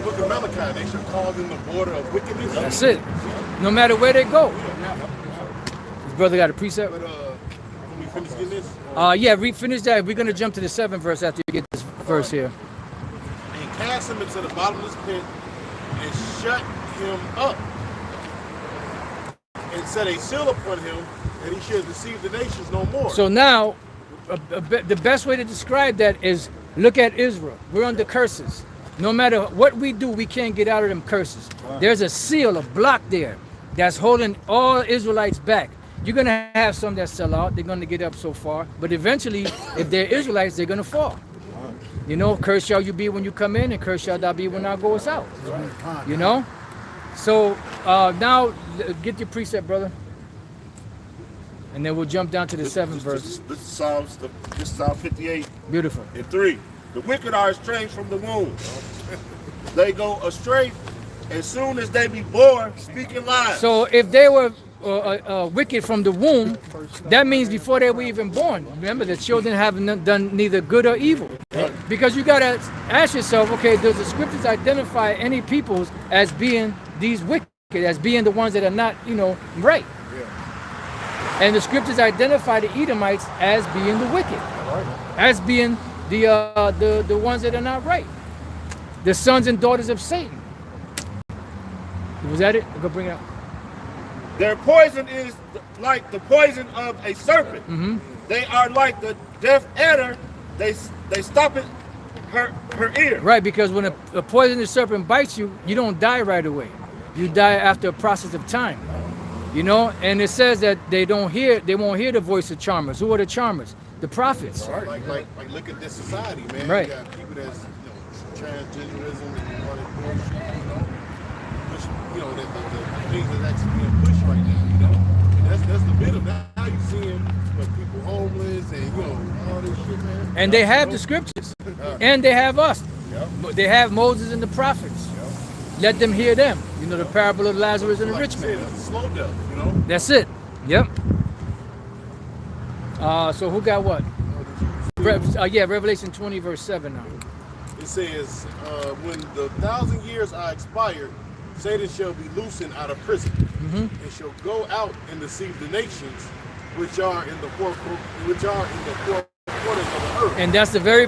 Book of Malachi, they should call them the border of wickedness. That's it. No matter where they go. His brother got a precept? But when we finish getting this, Yeah, finish that. We're going to jump to the 7th verse after you get this verse here. and cast him into the bottomless pit and shut him up and set a seal upon him that he should deceive the nations no more. So now, the best way to describe that is look at Israel. We're under curses. No matter what we do, we can't get out of them curses. There's a seal, a block there that's holding all Israelites back. You're going to have some that sell out. They're going to get up so far. But eventually, if they're Israelites, they're going to fall. You know, curse shall you be when you come in, and curse shall thou be when thou goest out. You know? So now, get your precept, brother. And then we'll jump down to the 7th verse. This is Psalm 58 Beautiful. and 3. The wicked are estranged from the womb. They go astray as soon as they be born, speaking lies. So if they were wicked from the womb, that means before they were even born. Remember, the children have done neither good or evil. Because you got to ask yourself, okay, does the scriptures identify any peoples as being these wicked, as being the ones that are not, right? And the scriptures identify the Edomites as being the wicked, as being the ones that are not right, the sons and daughters of Satan. Was that it? Go bring it up. Their poison is like the poison of a serpent. Mm-hmm. They are like the deaf adder. They stop it her ear. Right, because when a poisonous serpent bites you, you don't die right away. You die after a process of time. And it says that they won't hear the voice of charmers. Who are the charmers? The prophets. Like look at this society, man. Right. You got people that's transgenderism and all that bullshit, push, the things that's actually being pushed right now, that's the bit of that. Now you seeing people homeless and all this shit, man. And they have the scriptures, and they have us. They have Moses and the prophets. Let them hear them. The parable of Lazarus and the rich man. That's a slow death, That's it. Yep. So who got what? Revelation 20 verse 7 now. It says, when the 1,000 years are expired, Satan shall be loosened out of prison, and shall go out and deceive the nations which are in the four corners of the earth. And that's the very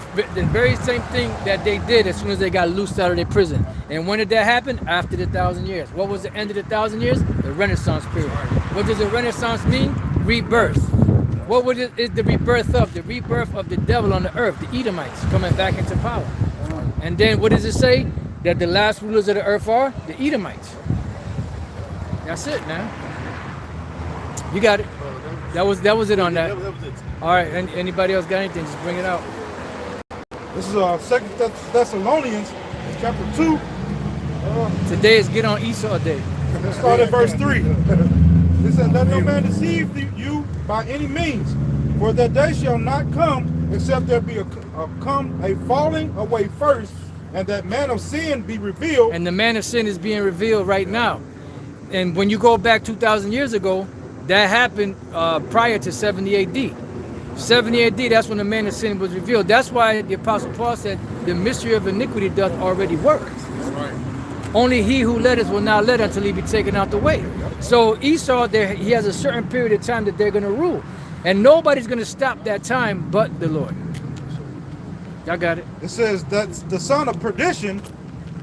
same thing that they did as soon as they got loosed out of their prison. And when did that happen? After the 1,000 years. What was the end of the 1,000 years? The Renaissance period. What does the Renaissance mean? Rebirth. What is the rebirth of? The rebirth of the devil on the earth, the Edomites coming back into power. And then what does it say? That the last rulers of the earth are the Edomites. That's it, man. You got it. That was it on that. All right. Anybody else got anything? Just bring it out. This is 2 Thessalonians chapter 2. Today is Get on Esau Day. Let's start at verse 3. It says, let no man deceive you by any means, for that day shall not come except there be a falling away first, and that man of sin be revealed. And the man of sin is being revealed right now. And when you go back 2,000 years ago, that happened prior to 70 AD. 70 AD, that's when the man of sin was revealed. That's why the Apostle Paul said, the mystery of iniquity doth already work. That's right. Only he who led us will not let until he be taken out the way. So Esau, he has a certain period of time that they're going to rule. And nobody's going to stop that time but the Lord. Y'all got it? It says that the son of perdition,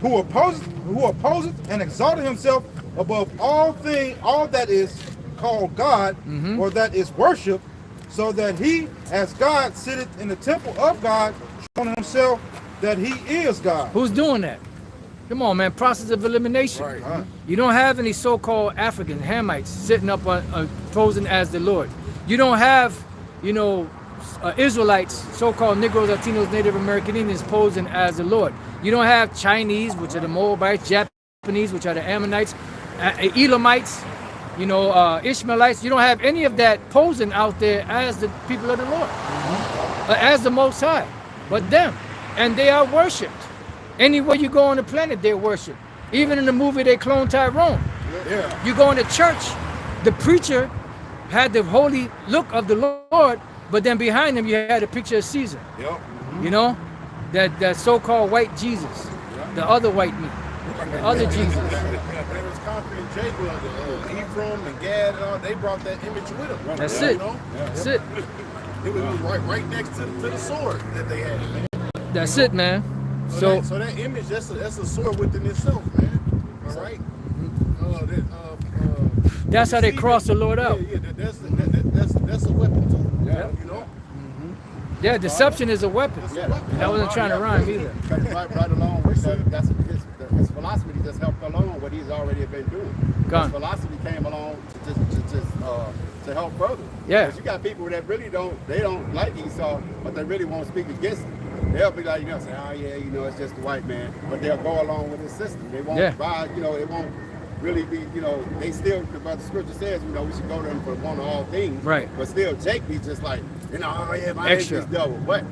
who opposeth and exalted himself above all that is called God, or that is worship, so that he, as God, sitteth in the temple of God, showing himself that he is God. Who's doing that? Come on, man. Process of elimination. Right. You don't have any so-called African Hamites sitting up posing as the Lord. You don't have, Israelites, so-called Negroes, Latinos, Native American Indians posing as the Lord. You don't have Chinese, which are the Moabites, Japanese, which are the Ammonites, Elamites, Ishmaelites. You don't have any of that posing out there as the people of the Lord, as the Most High, but them. And they are worshipped. Anywhere you go on the planet, they're worshipped. Even in the movie, they cloned Tyrone. Yeah. You go into church, the preacher had the holy look of the Lord, but then behind him, you had a picture of Caesar. Yep. That so-called white Jesus, the other white meat, the other Jesus. When it was conquering Jacob, Ephraim and Gad, and all, they brought that image with them. That's it. That's it. It was right next to the sword that they had. Man. That's it, man. So that image, that's a sword within itself, man. All right. That's how they cross the Lord out. Yeah, that's a weapon too. Yeah. Yeah, deception is a weapon. I wasn't trying to rhyme either. Right along with that, that's his philosophy just helped along what he's already been doing. His philosophy came along to help further. Yeah. Because you got people that really don't like Esau, but they really won't speak against him. They'll be like, say, oh yeah, it's just the white man. But they'll go along with his system. They won't buy, it won't really be, they still, because the scripture says, we should go to them for one of all things. Right. But still, Jake be just like, oh yeah, my extra age is double. What?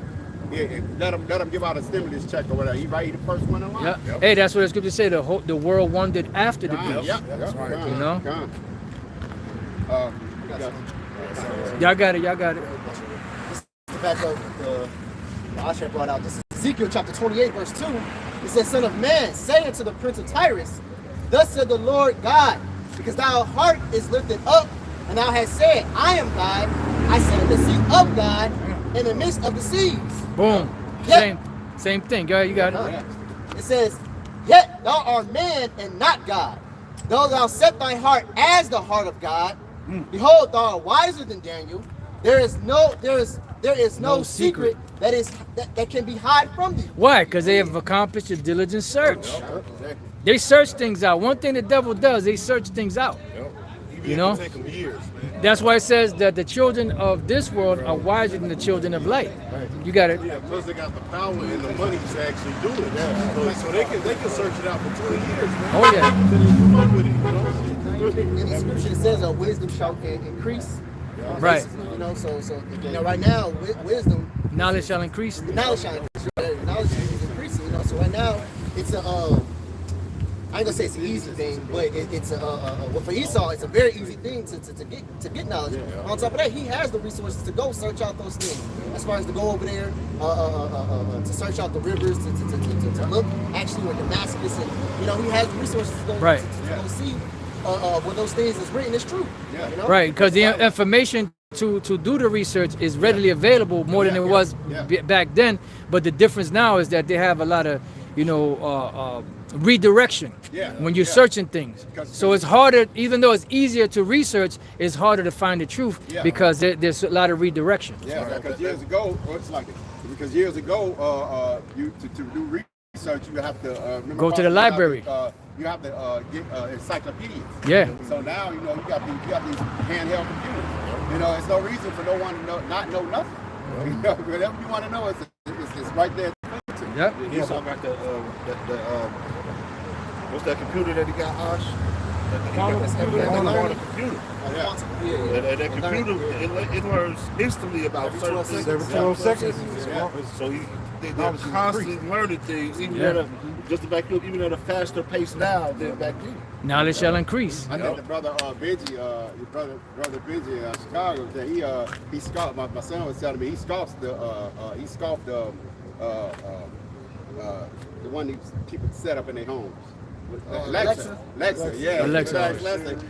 Yeah, let him give out a stimulus check or whatever. He the first one in line. Yeah. Yep. Hey, that's what the scripture say. The world wondered after the beast. Yep. That's right. Y'all got it. Back up, Asher brought out this Ezekiel chapter 28, verse 2. It says, Son of man, say unto the prince of Tyrus, thus said the Lord God, because thy heart is lifted up, and thou hast said, I am God. I sit in the seat of God in the midst of the seas. Boom. Yet, Same thing. Go ahead, you got it. It says, yet thou art man and not God. Though thou set thy heart as the heart of God, behold, thou art wiser than Daniel. There is no secret that can be hid from thee. Why? Because they have accomplished a diligent search. They search things out. One thing the devil does, they search things out. It take them years, man. That's why it says that the children of this world are wiser than the children of light. You got it. Yeah, plus they got the power and the money to actually do it. So they can search it out for 20 years, man. Oh yeah. Until they come up with it, in the scripture it says wisdom shall increase. Right. You know, so you know, right now wisdom, Knowledge shall increase. the knowledge shall increase. Right? The knowledge is increasing. You know, so right now it's a I ain't gonna say it's an easy thing, but it's well, for Esau, it's a very easy thing to get knowledge. On top of that, he has the resources to go search out those things. As far as to go over there, to search out the rivers, to look actually where Damascus, and you know, he has the resources to go, Right. to go see what those things is written is true. You know? Right, because the information to do the research is readily available more than it was back then. But the difference now is that they have a lot of, you know, redirection when you're searching things. So it's harder, even though it's easier to research, it's harder to find the truth because there's a lot of redirection. Yeah, because years ago, it's like it. Because years ago, you to do research, you have to remember Go to the library. You have to get encyclopedias. Yeah. So now you know you got these handheld computers. You know, it's no reason for no one to not know nothing. You know, whatever you want to know, it's right there. Yep. He's talking about the what's that computer that he got, Osh? Quantum computer. And that computer, it learns instantly about certain things. Every 12 seconds. So they're constantly learning things, even at a, just about even at a faster pace now than back then. Knowledge shall increase. I think the brother Benji, your brother Benji in Chicago, that he scoffed. My son was telling me he scoffed the one these people set up in their homes. Alexa, yeah. Alexa.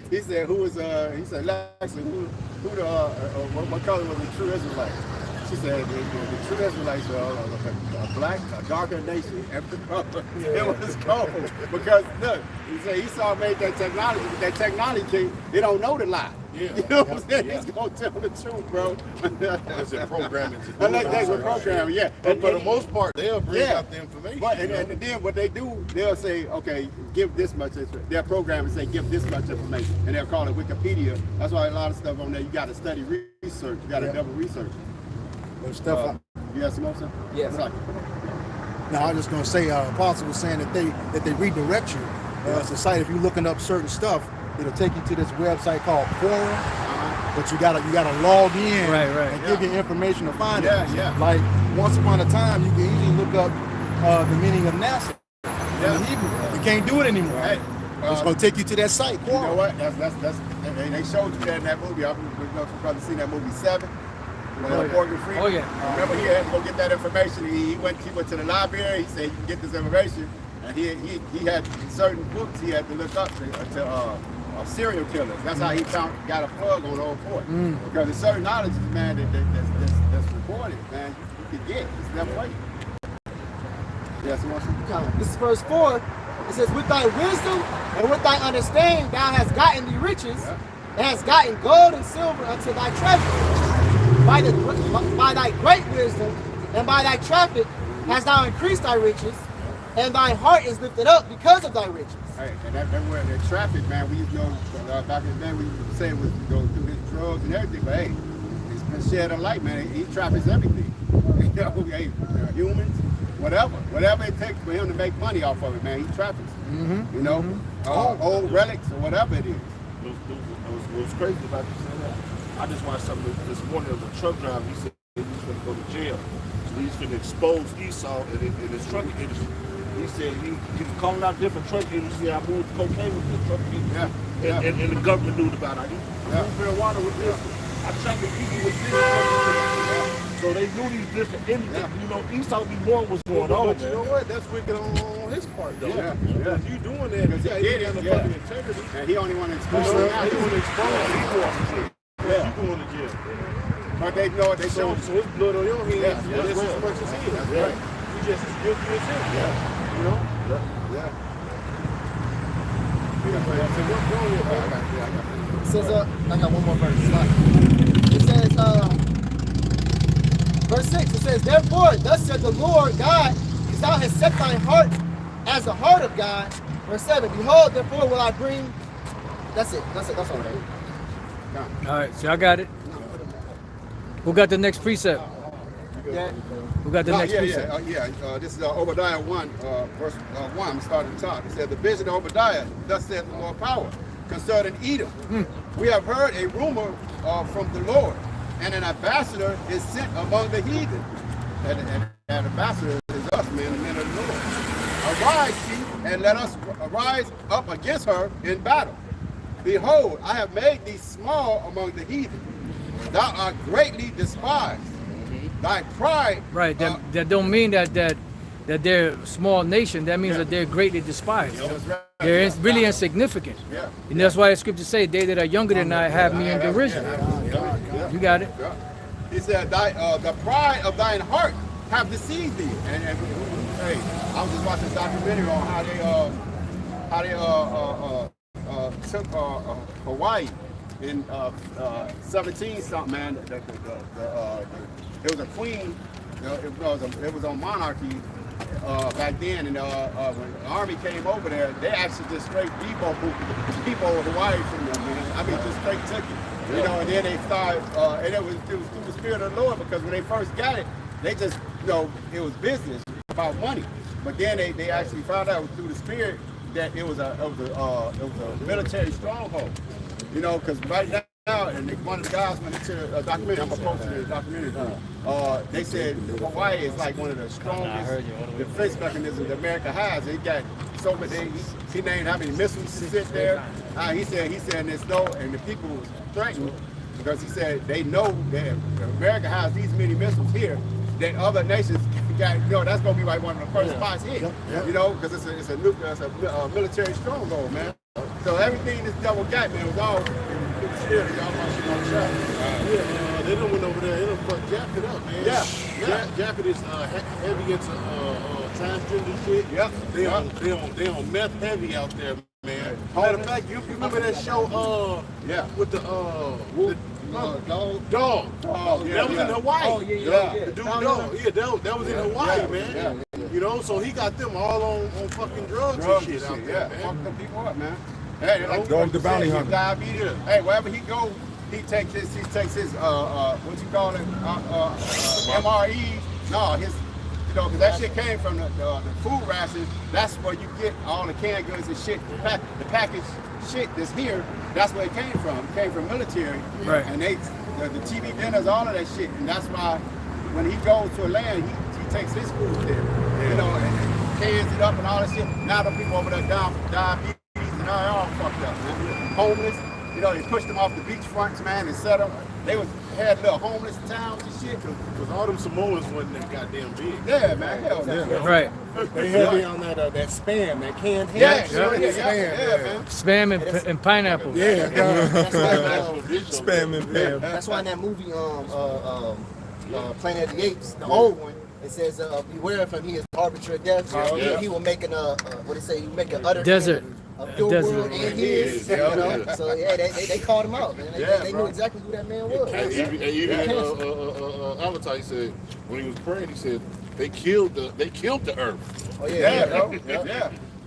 He said, he said, Alexa, what color was the true Israelite? She said, the true Israelites are a black, a darker nation. It was cold. Because, look, he said Esau made that technology, but that technology, they don't know the lie. You know what I'm saying? He's going to tell the truth, bro. That's in programming. That's what programming, yeah. But for the most part, they'll bring out the information. But, and then what they do, they'll say, okay, give this much. Their program will say, give this much information. And they'll call it Wikipedia. That's why a lot of stuff on there, you got to study research. You got to double research. You have some more stuff? Yes. No, I was just gonna say, Apostle was saying that they redirect you. It's a site. If you're looking up certain stuff, it'll take you to this website called Forum. But you gotta log in and give you information to find it. Like once upon a time, you can easily look up the meaning of NASA in Hebrew. You can't do it anymore. It's gonna take you to that site. You know what? That's they showed you that in that movie. I've probably seen that movie 7. Morgan Freeman. Oh yeah. Remember, he had to go get that information. He went to the library. He said, "You can get this information." And he had certain books he had to look up to serial killers. That's how he got a plug on the whole point. Because there's certain knowledge, man, that's recorded, man. You can get. It's never wait. Yes, this is verse 4. It says, "With thy wisdom and with thy understanding, thou hast gotten the riches, and hast gotten gold and silver unto thy treasure. By thy great wisdom and by thy traffic hast thou increased thy riches, and thy heart is lifted up because of thy riches." Hey, and that's where the traffic, man, we used to go, back in the day, we used to say it was to go through his drugs and everything, but hey, it's been shed a light, man. He traffics everything. You know, hey, humans, whatever it takes for him to make money off of it, man, he traffics. You know, old relics or whatever it is. What was crazy about you saying that? I just watched something this morning of a truck driver. He said he's going to go to jail. So he's going to expose Esau in his trucking industry. He said he's calling out different truck industry. I moved cocaine with the truck industry. And the government knew about it. I moved marijuana with this. I trafficked people with this. So they knew these different industries. You know, Esau be knowing what's going on. But you know what? That's wicked on his part, though. Yeah. You doing that because he got the fucking integrity. And he only want to expose He him. want to expose. You going to jail. But they know what they show. So his blood on your hands That's just as much as he is. That's right. You just as guilty as him. You know? It says, I got one more verse. It says, verse 6, it says, "Therefore, thus said the Lord God, because thou hast set thine heart as the heart of God." Verse 7, "Behold, therefore will I bring," that's it, that's all right. All right, so I got it. Who got the next precept? Who got the next precept? This is Obadiah 1, verse 1. I'm starting to talk. It said, "The vision of Obadiah, thus saith the Lord power. concerning Edom. We have heard a rumor from the Lord, and an ambassador is sent among the heathen. And ambassador is us, man, the men of the Lord. Arise, chief, and let us arise up against her in battle. Behold, I have made thee small among the heathen. Thou art greatly despised. Thy pride. Right. That don't mean that they're a small nation. That means that they're greatly despised. They're really insignificant. Yeah. And that's why the scriptures say, they that are younger than I have me in derision. You got it. He said, the pride of thine heart have deceived thee. And hey, I was just watching a documentary on how they took Hawaii in 17 something, man. It was a queen. It was on monarchy back then, and when the army came over there, they actually just straight people Hawaii from them, man. I mean, just straight took it. You know, and then they started, and it was through the spirit of the Lord, because when they first got it, they just, you know, it was business about money. But then they actually found out through the spirit that it was a military stronghold. You know, because right now, and one of the guys went into a documentary, I'm gonna post the documentary. They said Hawaii is like one of the strongest defense mechanisms that America has. It got so many. He named how many missiles sit there. He said there's no, and the people was threatened because he said they know that America has these many missiles here that other nations got. You know, that's gonna be like one of the first spots hit. You know, because it's a military stronghold, man. So everything this devil got, man, was all. They done went over there. They done fucked Jacket up, man. Jacket is heavy into transgender shit. Yep. They on meth heavy out there, man. Matter of fact, you remember that show? With the dog. That was in Hawaii. The dude dog. Yeah, that was in Hawaii, man. You know, so he got them all on fucking drugs and shit out there, man. Fucked them people up, man. Hey, like Dog the bounty hunter. Diabetes. Hey, wherever he goes, he takes his what you call it, MREs. No, his, you know, because that shit came from the food rations. That's where you get all the canned goods and shit, the packaged shit that's here. That's where it came from. It came from military. Right. And they, the TV dinners, all of that shit. And that's why when he goes to a land, he takes his food there. You know, and cans it up and all that shit. Now the people over there down for diabetes. Now they're all fucked up, man. Homeless, you know, they pushed them off the beachfronts, man, and set them. They had little homeless towns and shit. Because all them Samoans wasn't that goddamn big. Yeah, man, hell no. Right. They heavy on that spam, that canned ham. Yeah, man. Spam and pineapple. Yeah, Spam and Pam. that's why in that movie, Planet of the Apes, the old one, it says, beware of him, he is the arbiter of death. He will make what they say, he will make an utter Desert. of your world and his. You know? So yeah, they called him out, man. They knew exactly who that man was. Even Avatar, he said, when he was praying, he said, they killed the earth. Oh yeah, bro.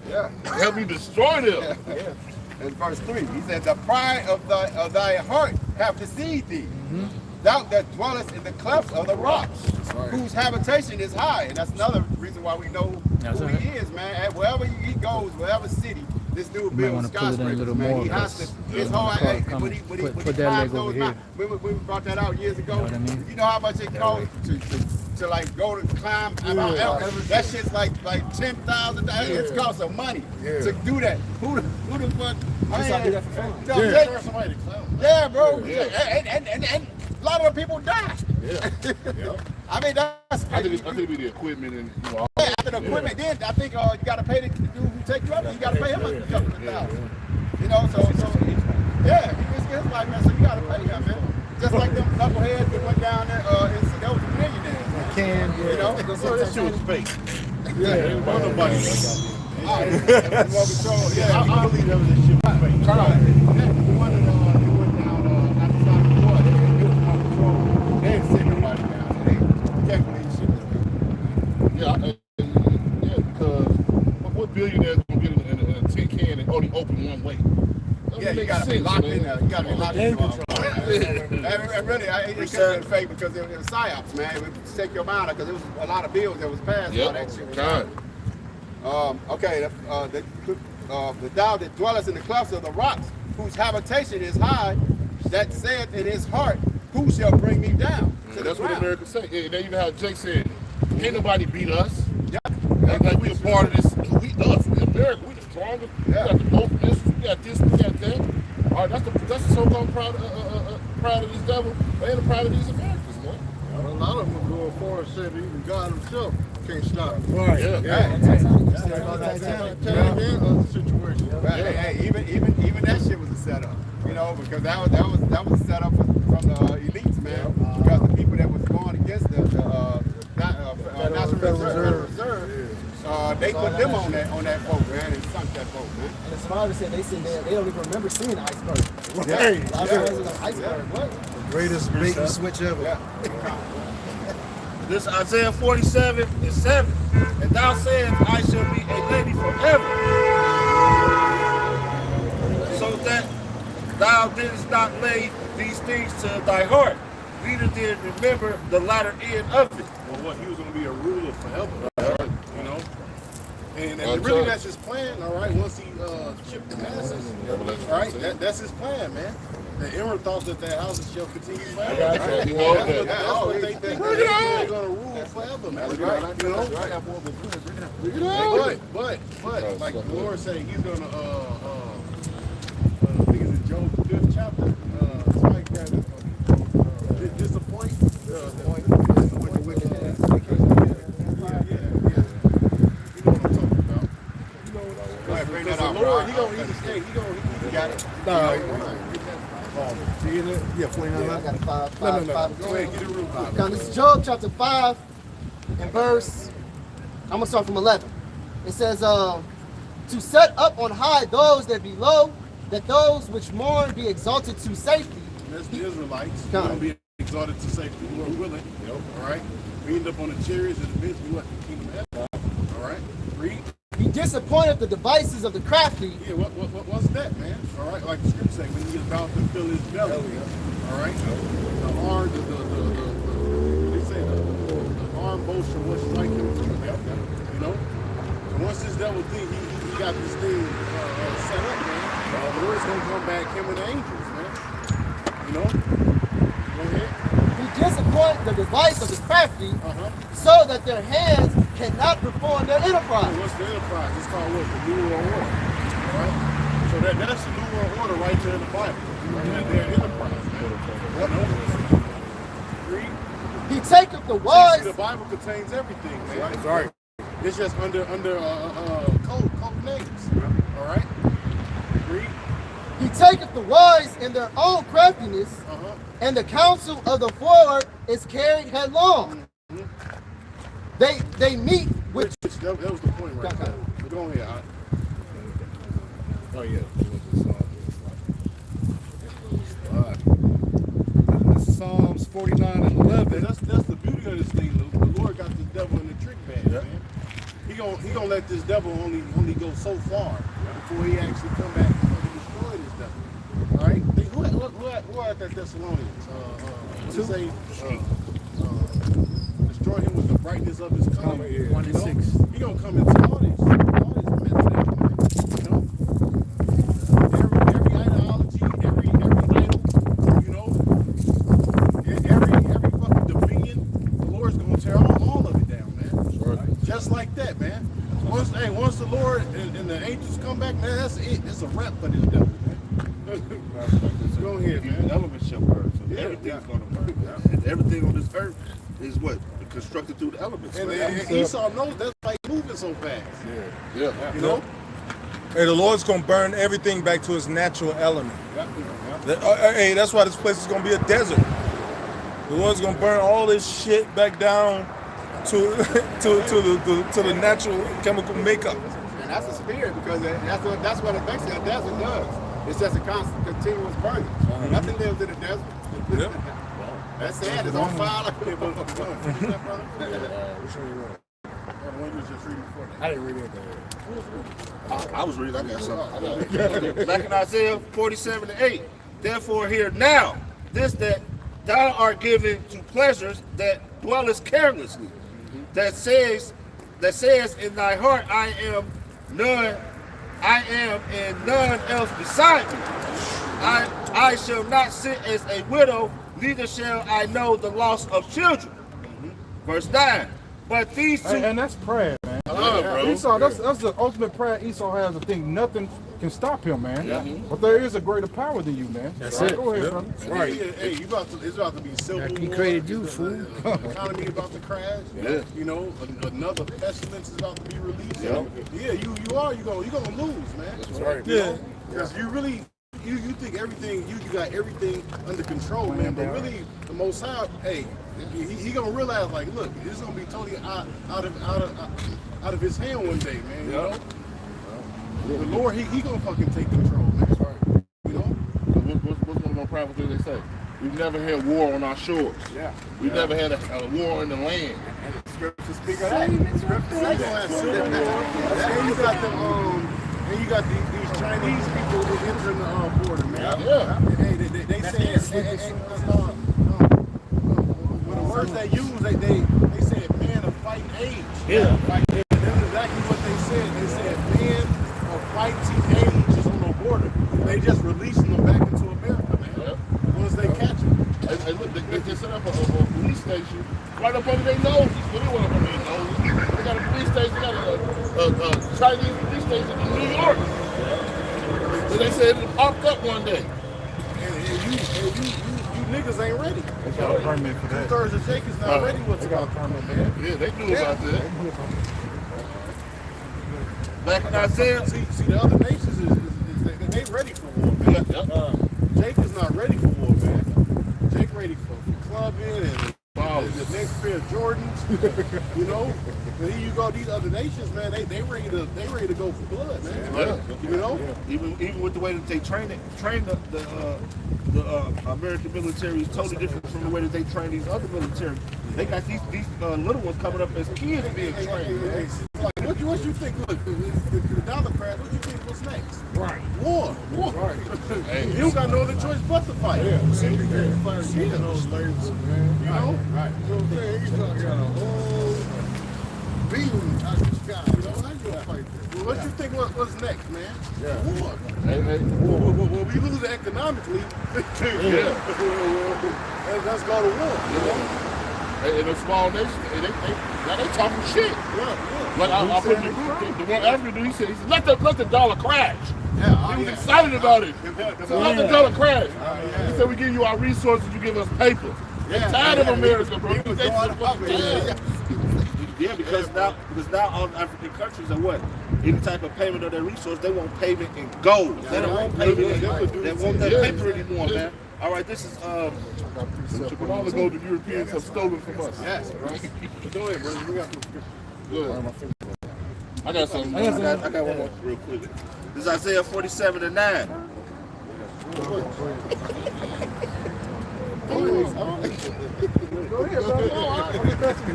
Yeah. Help me destroy them. Yeah. In verse 3, he said, the pride of thy heart have deceived thee. Thou that dwellest in the clefts of the rocks, whose habitation is high. And that's another reason why we know who he is, man. And wherever he goes, wherever city, this dude builds skyscrapers, man. He has to, his whole, when he climbs those mountains, we brought that out years ago. You know how much it costs to like go to climb Mount Everest? That shit's like $10,000. It's cost some money to do that. Who the fuck? Yeah, bro. And a lot of the people die. I mean, that's I think it'd be the equipment and after the equipment, then I think you got to pay the dude who take you up. You got to pay him a couple of thousand. You know, so yeah, he risking his life, man. So you got to pay him, man. Just like them knuckleheads that went down there. That was millionaires. You know, so that shit was fake. Nobody. I believe that was that shit was fake. Turn on. One of them went down outside the door. It was on patrol. They didn't send nobody down. They definitely shit was fake. Because what billionaire's gonna get in a tin can and only open one way? Yeah, you gotta be locked in there. You gotta be locked in there. Really, it could have been fake because it was psyops, man. It would take your mind because there was a lot of bills that was passed. All that shit was okay, thou that dwellest in the clefts of the rocks, whose habitation is high, that saith in his heart, who shall bring me down? So that's what America say. And then you know how Jake said, can't nobody beat us. Yeah. Like we a part of this. We us. We America. We the strongest. Yeah. We got the most missiles. We got this. We got that. All right, that's the so-called pride of this devil and the pride of these Americans, man. A lot of them are going forward and said even God himself can't stop it. Right. Yeah. Situation. Hey, even that shit was a setup, you know, because that was a setup from the elites, man. Because the people that was going against the National Reserve, they put them on that boat, man, and sunk that boat, man. And the survivors said they don't even remember seeing an iceberg. Right. A lot of them was an iceberg. What? Greatest bait and switch ever. Yeah. This Isaiah 47:7. And thou sayest, I shall be a lady forever. So that thou didst not lay these things to thy heart, neither did remember the latter end of it. Well, what, he was going to be a ruler forever, right? You know? And really that's his plan, all right, once he chipped the masses, all right, that's his plan, man. The Emperor thought that houses shall continue forever. Right? That's what they think they're going to rule forever, man. Right? You know? But, like the Lord said, he's going to, I think it's in Job 5th chapter, somebody got it, disappoint with the wickedness. Bring Because that the out, Lord, bro. he got it. Yeah, 49. I got five. Go ahead, get it real quick. Now this is Job chapter 5 and verse, I'm going to start from 11. It says, to set up on high those that be low, that those which mourn be exalted to safety. That's the Israelites. We're going to be exalted to safety. We're willing. All right. We end up on the chariots and eventually what? The kingdom of heaven. All right. Read. He disappointed the devices of the crafty. Yeah, what's that, man? All right, like the scripture say, when he is about to fill his belly. All right. The arm, they say the arm boast from what strike him too. You know. And once this devil think he got this thing set up, man, the Lord's gonna come back him and the angels, man. You know. Go ahead. He disappointed the device of the crafty, so that their hands cannot perform their enterprise. What's the enterprise? It's called what? The New World Order. All right? So that's the New World Order right there in the Bible. Their enterprise. Read. He taketh the See, wise. the Bible contains everything, man. That's right. It's just under code names. All right? Read. He taketh the wise in their own craftiness, and the counsel of the forward is carried headlong. They meet with. That was the point right there. Go ahead. Oh, yeah. This is Psalms 49 and 11. That's the beauty of this thing. The Lord got this devil in the trick bag, man. He gonna let this devil only go so far before he actually come back and destroy this devil. All right? Who are at that Thessalonians? Say, destroy him with the brightness of his coming. 1 and 6. He gonna come into all this mess, you know. Every ideology, every idol, you know, every fucking dominion, the Lord's gonna tear all of it down, man. Sure. Just like that, man. Once the Lord and the angels come back, man, that's it. It's a wrap for this devil, man. Go ahead, man. The elements shall burn. So Yeah, everything's going to burn. And everything on this earth is what? Constructed through the elements. And right? Esau knows that's why he's moving so fast. Yeah. You know? Hey, the Lord's gonna burn everything back to its natural element. Hey, that's why this place is gonna be a desert. The Lord's gonna burn all this shit back down to the natural chemical makeup. And that's a spirit, because that's what basically a desert does. It's just a constant, continuous burning. Nothing lives in the desert. Yep. That's sad. It's on fire. I didn't read it. I was reading, I got something. Back in Isaiah 47:8. Therefore hear now this, that thou art given to pleasures that dwellest carelessly, that says in thy heart, I am none I am and none else beside me. I shall not sit as a widow, neither shall I know the loss of children. Verse 9. But these two. And that's prayer, man. Bro. Esau, that's the ultimate prayer Esau has. I think nothing can stop him, man. But there is a greater power than you, man. That's it. Go ahead, brother. Right. Hey, it's about to be civil He war. created you, fool. The economy about to crash. Yeah. You know, another pestilence is about to be released. Yeah, you gonna lose, man. That's right. Yeah. Because you really you think everything you got everything under control, man. But really, the Most High, hey, he gonna realize like, look, it's gonna be totally out of his hand one day, man. You know, the Lord, he gonna fucking take control, man. That's right. You know, What's one of the prophets they say? We've never had war on our shores. Yeah. We've never had a war in the land. Scripture speak of that. Scripture say that. And you got the and you got these Chinese people that entering the border, man. Yeah. Hey, they say with the words they use, they said man of fighting age. Yeah. That's exactly what they said. They said man of fighting age is on the border. They just releasing them back into America, man. Once they catch them. Hey, look, they just set up a police station right up under their noses. Well, they went up under their noses. They got a police station, they got a Chinese police station in New York. So they said it popped up one day. And you niggas ain't ready. They got a permit for that. 2/3 of Jake is not ready what's about to permit, man. Yeah, they knew about that. Back in Isaiah. See, the other nations they ready for war, man. Jake is not ready for war, man. Jake ready for clubbing and the next pair of Jordans, you know. But here you go, these other nations, man. They ready to go for blood, man. Yeah. You know. Even with the way that they train the American military is totally different from the way that they train these other military. They got these little ones coming up as kids being trained. Like, what you think? Look, the dollar crash. What you think was next? Right. War. Right. Hey, you don't got no other choice but to fight. Yeah. Those slaves, man. You know. Right. You know what I'm saying? He's got a whole beam out the sky. You know, how you gonna fight that? Well, what you think was next, man? Yeah. War. Well, we lose economically. Let's go to war. You know. In a small nation, now they talking shit. Yeah. Like I put the one African dude, he said let the dollar crash. Yeah. He was excited about it. So let the dollar crash. He said we give you our resources, you give us paper. They're tired of America, bro. Yeah, because now all African countries are what? Any type of payment of their resource, they want payment in gold. They don't want payment they want that paper anymore, man. All right, this is all the gold the Europeans have stolen from us. Yes, bro. Go ahead, brother. We got Good. I got something. I got one more real quick. This is Isaiah 47:9.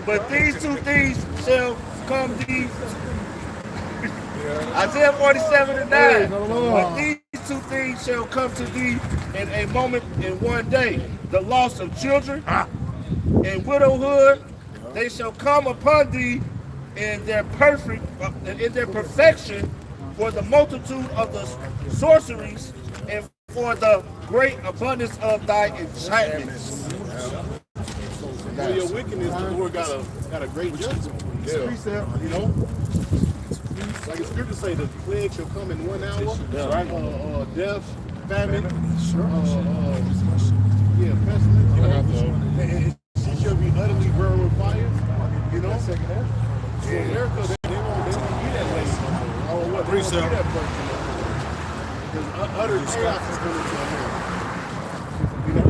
But these two things shall come thee. Isaiah 47:9. But these two things shall come to thee in a moment, in one day. The loss of children and widowhood, they shall come upon thee in their perfection, for the multitude of the sorceries and for the great abundance of thy enchantments. For your wickedness, the Lord got a great judgment. Yeah. Precept, you know. Like the scripture say, the plague shall come in 1 hour. Yeah. Death, famine, pestilence. She shall be utterly burned with fire. You know. So America, they won't be that late. Oh, what? Precept. Because utter chaos is coming to America. You know.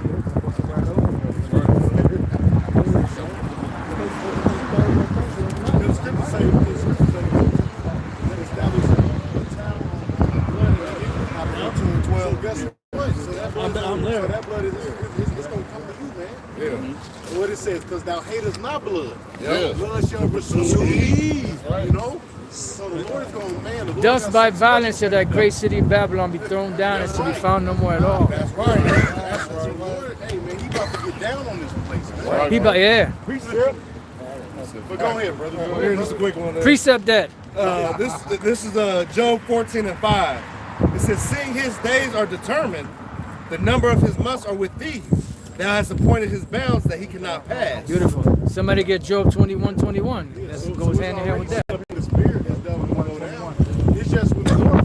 What it says, because thou hatest not blood. Yeah. Blood shall pursue thee. Right. You know? So the Lord is going, man. The Lord Thus by violence shall that great city of Babylon be thrown down and shall be found no more at all. That's right. That's right. The Lord, hey man, he about to get down on this place, man. Right. Yeah. Precept. But go ahead, brother. Go ahead. Just a quick one. Precept that. This is Job 14 and 5. It says, seeing his days are determined, the number of his months are with thee. Thou hast appointed his bounds that he cannot pass. Beautiful. Somebody get Job 21:21. That goes hand in hand with that. The spirit is definitely going to go down. It's just when the Lord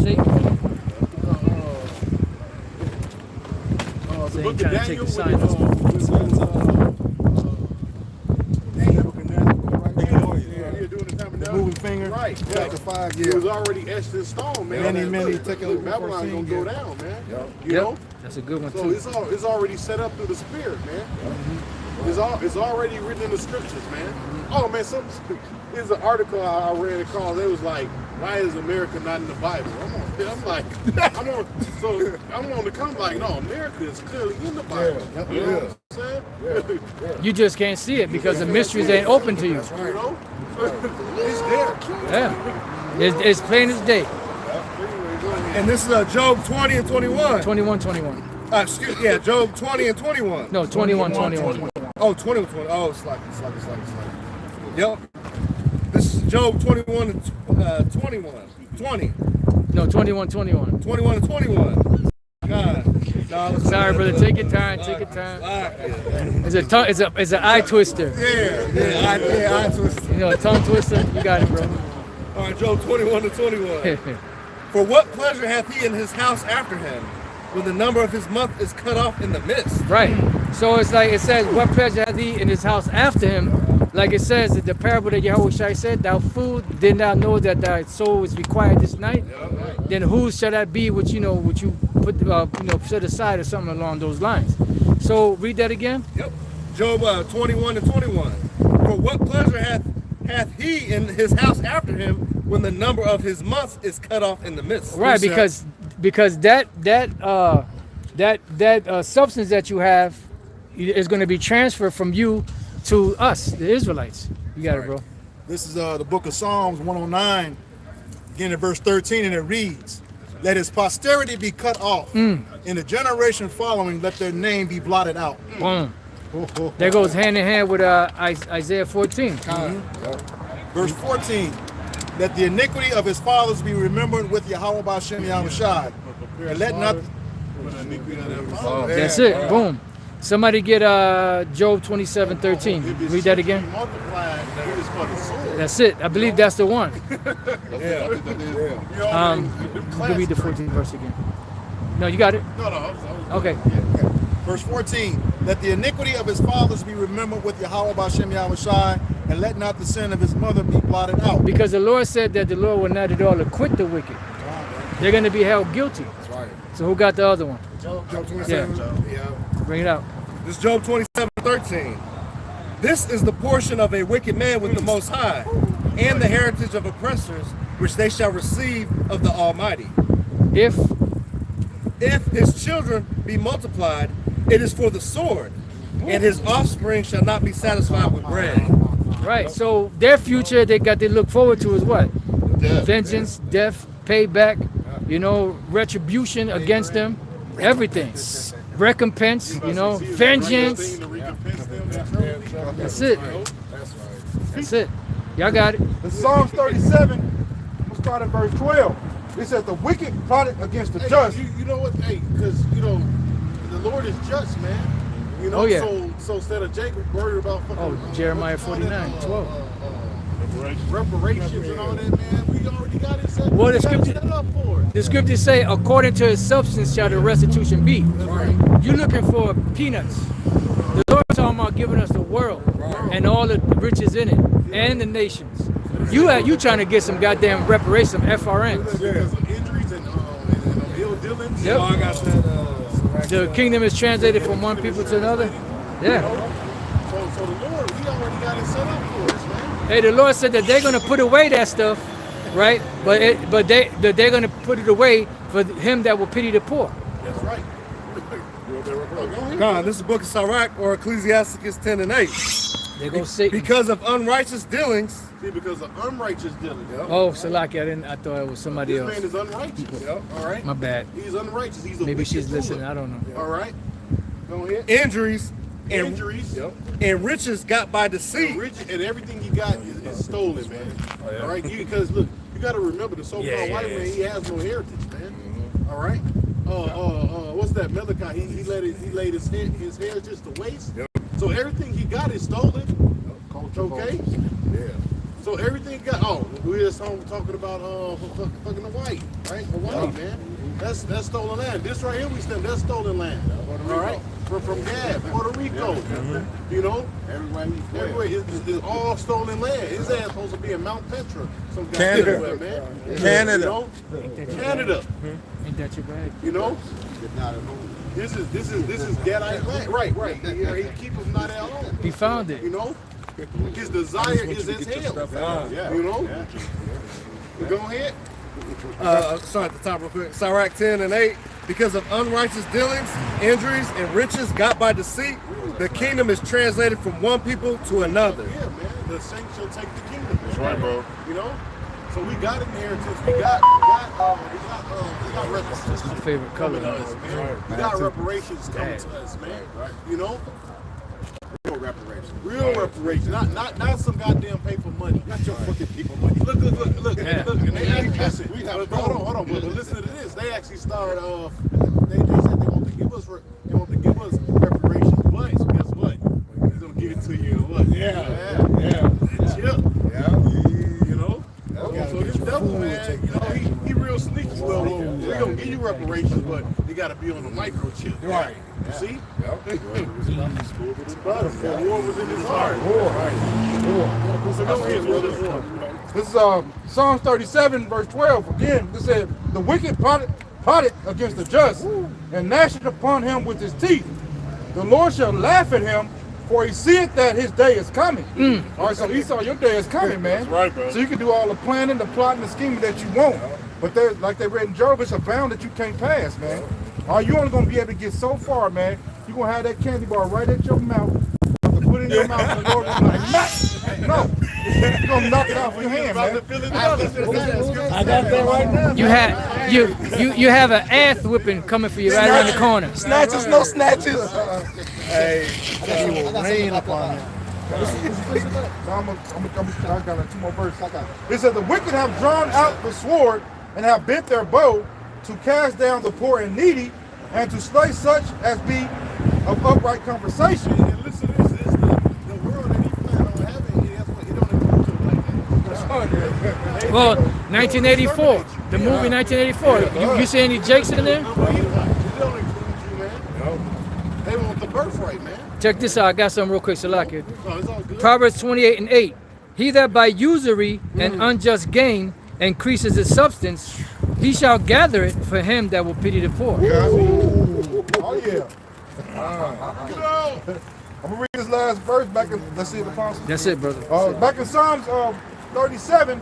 See? the So book he of trying to take Daniel, the sign. That's The moving finger. right, Chapter 5, it yeah. was already etched in stone, man. Many take a Babylon's gonna go down, man. You Yep. know, That's a good one so too. it's already set up through the spirit, man. It's already written in the scriptures, man. Oh man, there's an article I read. It called. It was like, why is America not in the Bible? I'm on the come like, no, America is clearly in the Bible. You know what I'm saying? You just can't see it because the mysteries ain't open to you. You know, it's there. Yeah. It's plain as day. Anyway, go ahead. And this is Job 20 and 21. 21:21. Yeah, Job 20 and 21. No, 21:21. Oh, 20 and 20. Oh, slack. Yep. This is Job 21 and 21. 20. No, 21:21. 21 and 21. God. No, Sorry, brother. Take your time. Take your time. It's an eye twister. Yeah, I twist. You know, a tongue twister. You got it, bro. All right, Job 21 to 21. For what pleasure hath he in his house after him, when the number of his month is cut off in the midst? Right. So it's like it says, what pleasure hath he in his house after him? Like it says, the parable that Yahushua said, thou fool, did not know that thy soul is required this night? Then whose shall that be which you put set aside or something along those lines? So read that again. Yep. Job 21 to 21. For what pleasure hath he in his house after him, when the number of his months is cut off in the midst? Right, because that substance that you have is going to be transferred from you to us, the Israelites. You got it, bro. This is the book of Psalms 109, beginning at verse 13, and it reads, let his posterity be cut off. In the generation following, let their name be blotted out. Boom. That goes hand in hand with Isaiah 14. Verse 14, let the iniquity of his fathers be remembered with Yahweh B'Shem Yahushai. And let not... That's it. Boom. Somebody get Job 27:13. Read that again. That's it. I believe that's the one. You can read the 14th verse again. No, you got it? No. Okay. Verse 14, let the iniquity of his fathers be remembered with Yahweh B'Shem Yahushai, and let not the sin of his mother be blotted out. Because the Lord said that the Lord will not at all acquit the wicked. They're going to be held guilty. That's right. So who got the other one? Job 27. Yeah. Bring it out. This is Job 27:13. This is the portion of a wicked man with the Most High, and the heritage of oppressors, which they shall receive of the Almighty. If his children be multiplied, it is for the sword, and his offspring shall not be satisfied with bread. Right. So their future they look forward to is what? Vengeance, death, payback, retribution against them, everything. Recompense, vengeance. That's it. That's it. Y'all got it. In Psalms 37, we'll start at verse 12. It says the wicked plotted against the just. You know what? Hey, because the Lord is just, man. Oh, yeah. So instead of Jacob worried about fucking, Jeremiah 49:12. reparations and all that, man, we already got it set. Well, we got it set up for it. The scriptures say, according to his substance shall the restitution be. Right. You're looking for peanuts. The Lord's talking about giving us the world and all the riches in it and the nations. You trying to get some goddamn reparations, some FRNs. Because of injuries and ill dealings. Yep. I got that. The kingdom is translated from one people to another. Yeah. So the Lord, he already got it set up for us, man. Hey, the Lord said that they're gonna put away that stuff, right? But they're gonna put it away for him that will pity the poor. That's right. God, this is the book of Sirach, or Ecclesiasticus 10 and 8. There goes Satan. Because of unrighteous dealings. See, because of unrighteous dealings. Oh, Salaki, I thought it was somebody This else. man is unrighteous. All right. My bad. He's unrighteous. He's a Maybe wicked she's ruler. listening. I don't know. All right. Go ahead. Injuries, injuries, and riches got by deceit. and everything he got is stolen, man. All right, because look, you got to remember the so-called white man. He has no heritage, man. All right. What's that? Malachi. He laid his heritage to waste. So everything he got is stolen. Okay. Yeah. So everything got. Oh, we just talking about fucking the white, right? The white man. That's stolen land. This right here we stand. That's stolen land. All right. From Gab, Puerto Rico. You know, everywhere is all stolen land. His ass supposed to be in Mount Petra. Some guy everywhere, man. Canada. You know? Canada. Ain't that your bag? You know. This is Gadite land. Right. He keep him not at home. He found it. You know. His desire is his hell. You know. Go ahead. Start at the top real quick. Sirach 10 and 8. Because of unrighteous dealings, injuries, and riches got by deceit, the kingdom is translated from one people to another. Yeah, man. The saints shall take the kingdom. That's right, bro. You know. So we got inheritance. We got reparations. That's my favorite color. We got reparations coming to us, man. You know. Real reparations. Not some goddamn paper money. Not your fucking paper money. Look. And they actually listen. Hold on. But listen to this. They actually started off. They said they want to give us reparations, but guess what? They're gonna give it to you in what? Yeah. You know. So this devil, man, you know, he real sneaky. Well, we gonna give you reparations, but you gotta be on the microchip. Right. You see? The war was in his heart. So go ahead, brother. This is Psalms 37, verse 12. Again, it said, the wicked plotted against the just, and gnashed upon him with his teeth. The Lord shall laugh at him, for he seeth that his day is coming. All right, so Esau, your day is coming, man. That's right, bro. So you can do all the planning, the plotting, the scheming that you want. But there's, like they read in Job, it's a bound that you can't pass, man. All right, you only gonna be able to get so far, man. You're gonna have that candy bar right at your mouth. You have to put it in your mouth, and the Lord will be like, no. You're gonna knock it off your hand, man. I got that right now. You have an ass whipping coming for you right around the corner. Snatches, no snatches. Hey, he will rain upon him. I got 2 more verses. It says, the wicked have drawn out the sword and have bent their bow to cast down the poor and needy, and to slay such as be of upright conversation. And listen to this, the world that he planned on having, he don't include you like that. Well, 1984, the movie 1984. You see any Jakes in there? They don't include you, man. No. They want the birthright, man. Check this out. I got something real quick, Salaki. No, it's all good. Proverbs 28 and 8. He that by usury and unjust gain increases his substance, he shall gather it for him that will pity the poor. Oh, yeah. I'm going to read this last verse back in, let's see if it possible. That's it, brother. Back in Psalms 37,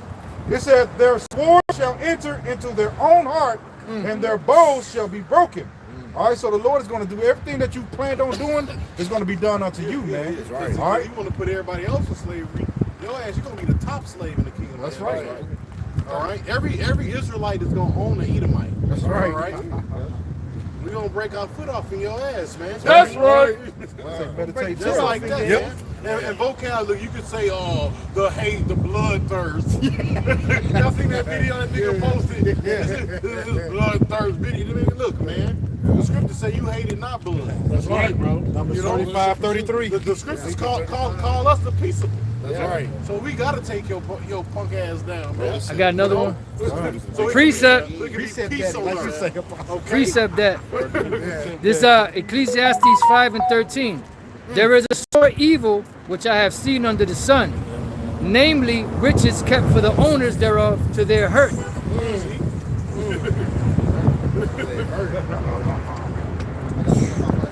it said, their sword shall enter into their own heart, and their bows shall be broken. All right, so the Lord is going to do everything that you planned on doing is going to be done unto you, man. That's right. All right. You want to put everybody else in slavery, your ass, you're going to be the top slave in the kingdom. That's right. All right. Every Israelite is going to own an Edomite. That's right. All right. We're going to break our foot off in your ass, man. That's right. Meditate. Just like that, man. And vocabulary, you could say, the hate, the bloodthirst. Y'all seen that video that nigga posted? This is bloodthirst video. Look, man. The scriptures say you hated not blood. That's right, bro. Numbers 35:33. The scriptures call us the peaceable. That's right. So we gotta take your punk ass down, man. I got another one. So Precept. Okay. Precept that. This Ecclesiastes 5 and 13. There is a sore evil which I have seen under the sun, namely riches kept for the owners thereof to their hurt.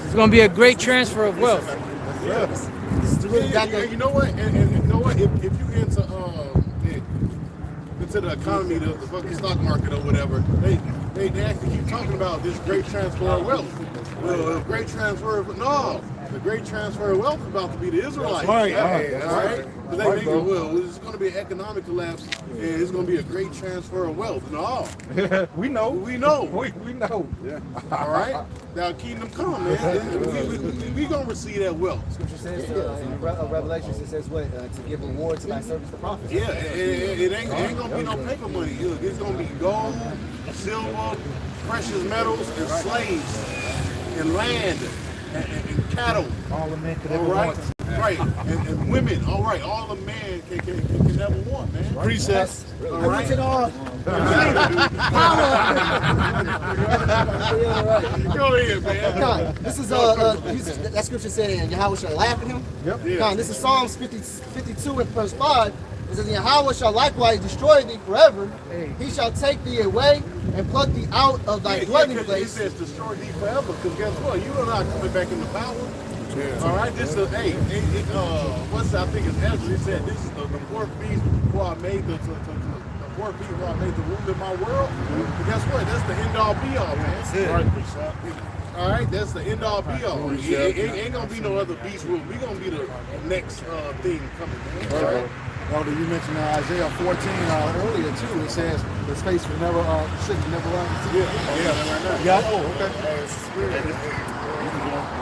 It's going to be a great transfer of wealth. You know what? And you know what? If you into the economy, the fucking stock market or whatever, they actually keep talking about this great transfer of wealth. Great transfer of no. The great transfer of wealth is about to be the Israelites. right. Right? They think, well, it's going to be an economic collapse, and it's going to be a great transfer of wealth. No, We know. we know. We know. All right? Now, kingdom come, man. We going to receive that wealth. Scripture says in Revelations, it says what? To give reward to thy servants the prophets. Yeah, it ain't going to be no paper money. It's going to be gold, silver, precious metals, and slaves, and land, and cattle. All the men could All ever right, want. right, and women. All right, all the man can never want, man. Precepts. All right. It all. Go ahead, man. Con, this is that scripture said in Yahweh shall laugh at him. Yep. Con, this is Psalms 52 and verse 5. It says, Yahweh shall likewise destroy thee forever. He shall take thee away and pluck thee out of thy dwelling He place. says destroy thee forever, because guess what? You are not coming back into power. All right, this is I think it's Ezra. He said this is the fourth beast who I made the fourth beast who I made to rule in my world. But guess what? That's the end all be all, man. All right, that's the end all be all. It ain't gonna be no other beast rule. We gonna be the next thing coming, man. All right. Elder, you mentioned Isaiah 14 earlier too. It says the space will never, shit will never run. Yeah. Yeah. Oh, okay.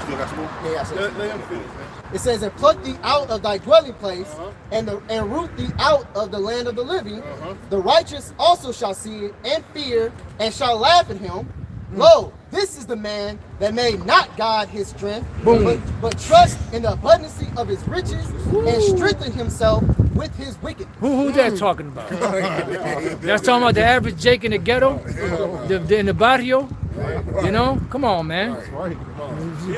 Let him finish, man. It says, and pluck thee out of thy dwelling place, and root thee out of the land of the living. The righteous also shall see it, and fear, and shall laugh at him. Lo, this is the man that made not God his strength, but trust in the abundance of his riches, and strengthen himself with his wickedness. Who's that talking about? That's talking about the average Jake in the ghetto, in the barrio. You know, come on, man.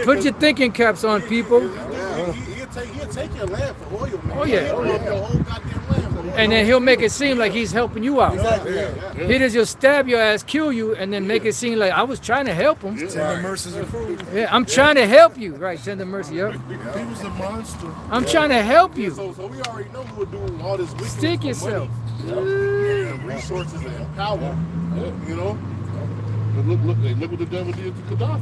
Put your thinking caps on, people. He'll take your land for oil, man. Oh, yeah. He'll blow up your whole goddamn land for oil. And then he'll make it seem like he's helping you out. Exactly. He just stab your ass, kill you, and then make it seem like I was trying to help him. Tender mercies are cruel. Yeah, I'm trying to help you. Right, tender mercy. Yep. He was a monster. I'm trying to help you. So we already know who would do all this wickedness Stick for yourself. money, and resources and power. You know? But look what the devil did to Gaddafi.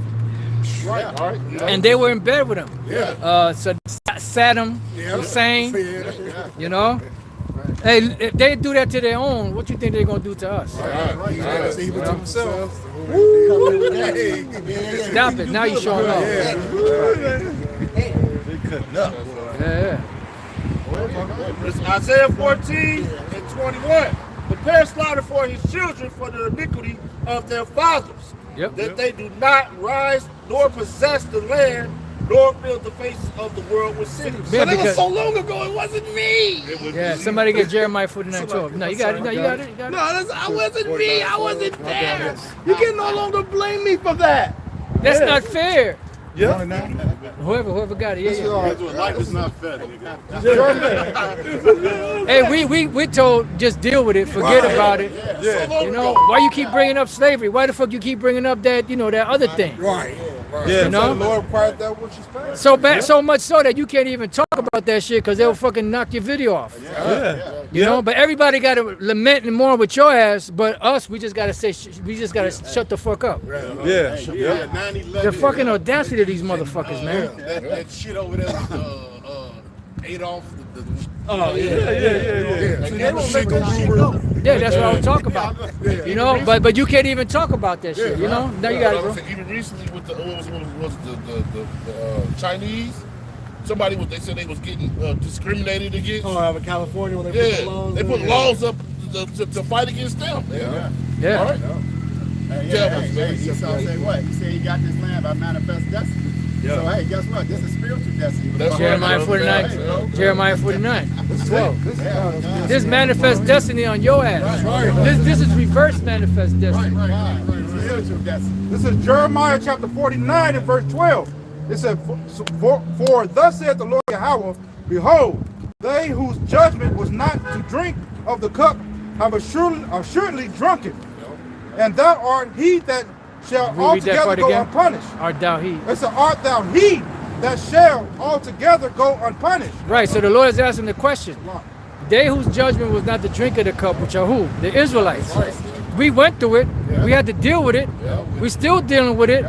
Right. All right. And they were in bed with him. Yeah. Saddam Hussein. You know. Hey, if they do that to their own, what you think they're gonna do to us? See, he to himself. Stop it! Now you showing off. They cutting up. Yeah. It's Isaiah 14 and 21. Prepare slaughter for his children for the iniquity of their fathers, that they do not rise nor possess the land, nor fill the faces of the world with cities. Yeah, But it was because- so long ago, it wasn't me. Yeah, somebody get Jeremiah 49:12. No, you got it. No, you got it. You got it. I wasn't me. I wasn't there. You can no longer blame me for that. That's not fair. Yeah. Whoever got it. Yeah. Life is not fair, nigga. Hey, we told just deal with it, forget about it. Yeah. You know, why you keep bringing up slavery? Why the fuck you keep bringing up that, that other thing? Right. Yeah. You know? The Lord required that which is fair. So bad, so much so that you can't even talk about that shit because they'll fucking knock your video off. Yeah. You know, but everybody got to lament and mourn with your ass, but us, we just got to say, we just got to shut the fuck up. Yeah. Yeah, 9/11. The fucking audacity of these motherfuckers, man. That shit over there with Adolf. Yeah. Yeah, that's what I was talking about. You know, but you can't even talk about that shit. You know, now you got it, bro. Even recently with the Chinese, they said they was getting discriminated against. Oh, out of California when they put the laws. They put laws up to fight against them. Yeah. All right. Esau said what? He said he got this land by manifest destiny. So hey, guess what? This is spiritual destiny. Jeremiah 49. Jeremiah 49. 12. This manifest destiny on your ass. This is reverse manifest destiny. Spiritual destiny. This is Jeremiah chapter 49 and verse 12. It said, for thus saith the Lord Yahweh, behold, they whose judgment was not to drink of the cup have assuredly drunken. And thou art he that shall altogether go unpunished. Art thou he? It said, art thou he that shall altogether go unpunished. Right, so the Lord is asking the question. They whose judgment was not to drink of the cup, which are who? The Israelites. We went through it. We had to deal with it. We still dealing with it.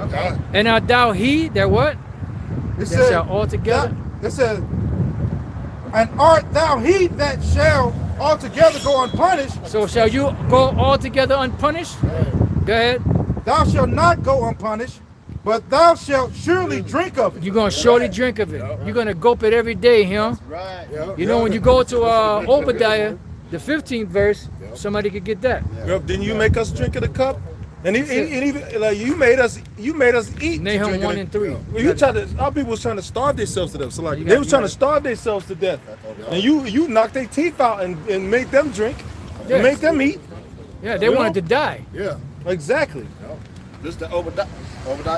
And art thou he that what? It That shall altogether. It says, and art thou he that shall altogether go unpunished? So shall you go altogether unpunished? Go ahead. Thou shalt not go unpunished, but thou shalt surely drink of it. You're gonna surely drink of it. You're gonna gulp it every day, huh? Right. You know, when you go to Obadiah, the 15th verse, somebody could get that. Didn't you make us drink of the cup? And even like you made us eat. Nahum drink of 1 it. and 3. Well, you tried to. Our people was trying to starve themselves to death. So like You they got- was you trying to got- starve themselves to death, and you knocked their teeth out and made them drink, Yeah. and make them eat. Yeah, they You wanted know? to die. Yeah. Exactly. This is the Obadiah,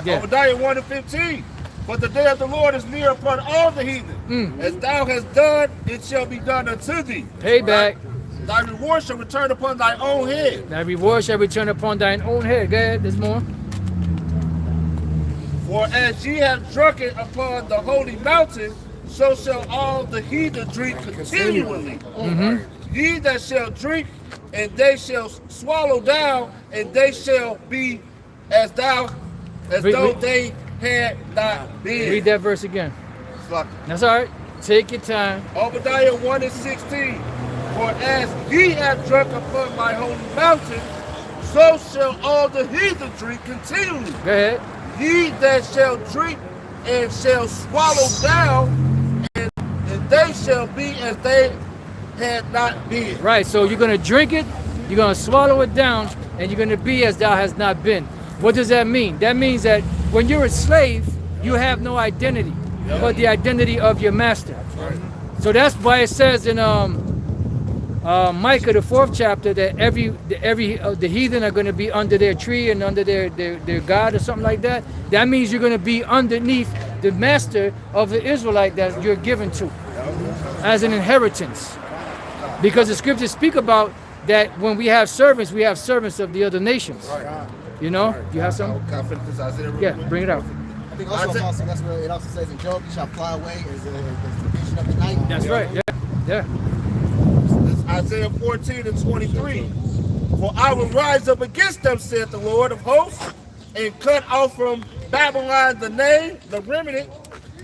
Yeah. Obadiah 1 and 15. But the day of the Lord is near upon all the heathen. As thou hast done, it shall be done unto thee. Payback. Thy reward shall return upon thy own head. Thy reward shall return upon thine own head. Go ahead, there's more. For as ye have drunken upon the holy mountain, so shall all the heathen drink continually. Ye that shall drink, and they shall swallow down, and they shall be as though they had not been. Read that verse again. Fuck. That's all right. Take your time. Obadiah 1 and 16. For as ye have drunk upon my holy mountain, so shall all the heathen drink continually. Go ahead. Ye that shall drink and shall swallow down, and they shall be as they had not been. Right, so you're going to drink it, you're going to swallow it down, and you're going to be as thou hast not been. What does that mean? That means that when you're a slave, you have no identity, but the identity of your master. So that's why it says in Micah, the 4th chapter, that the heathen are going to be under their tree and under their God or something like that. That means you're going to be underneath the master of the Israelite that you're given to as an inheritance. Because the scriptures speak about that when we have servants of the other nations. You know? You have something? Can I finish this Isaiah real Yeah, quick? bring it out. I think also, Apostle, that's where it also says in Job, you shall fly away as the vision of the night. That's right. Yeah. It's Isaiah 14 and 23. For I will rise up against them, saith the Lord of hosts, and cut off from Babylon the name, the remnant,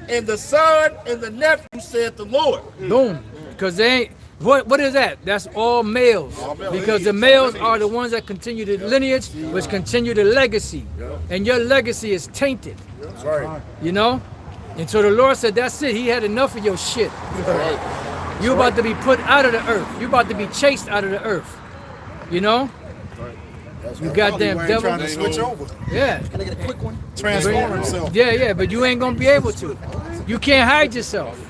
and the son and the nephew, saith the Lord. Boom. Because they ain't. What is that? That's all males. Because the males are the ones that continue the lineage, which continue the legacy. And your legacy is tainted. That's right. You know? And so the Lord said, that's it. He had enough of your shit. You're about to be put out of the earth. You're about to be chased out of the earth. You know? You goddamn devil. Trying to switch over, Yeah. Can I get a quick one? transform himself. Yeah, but you ain't gonna be able to. You can't hide yourself.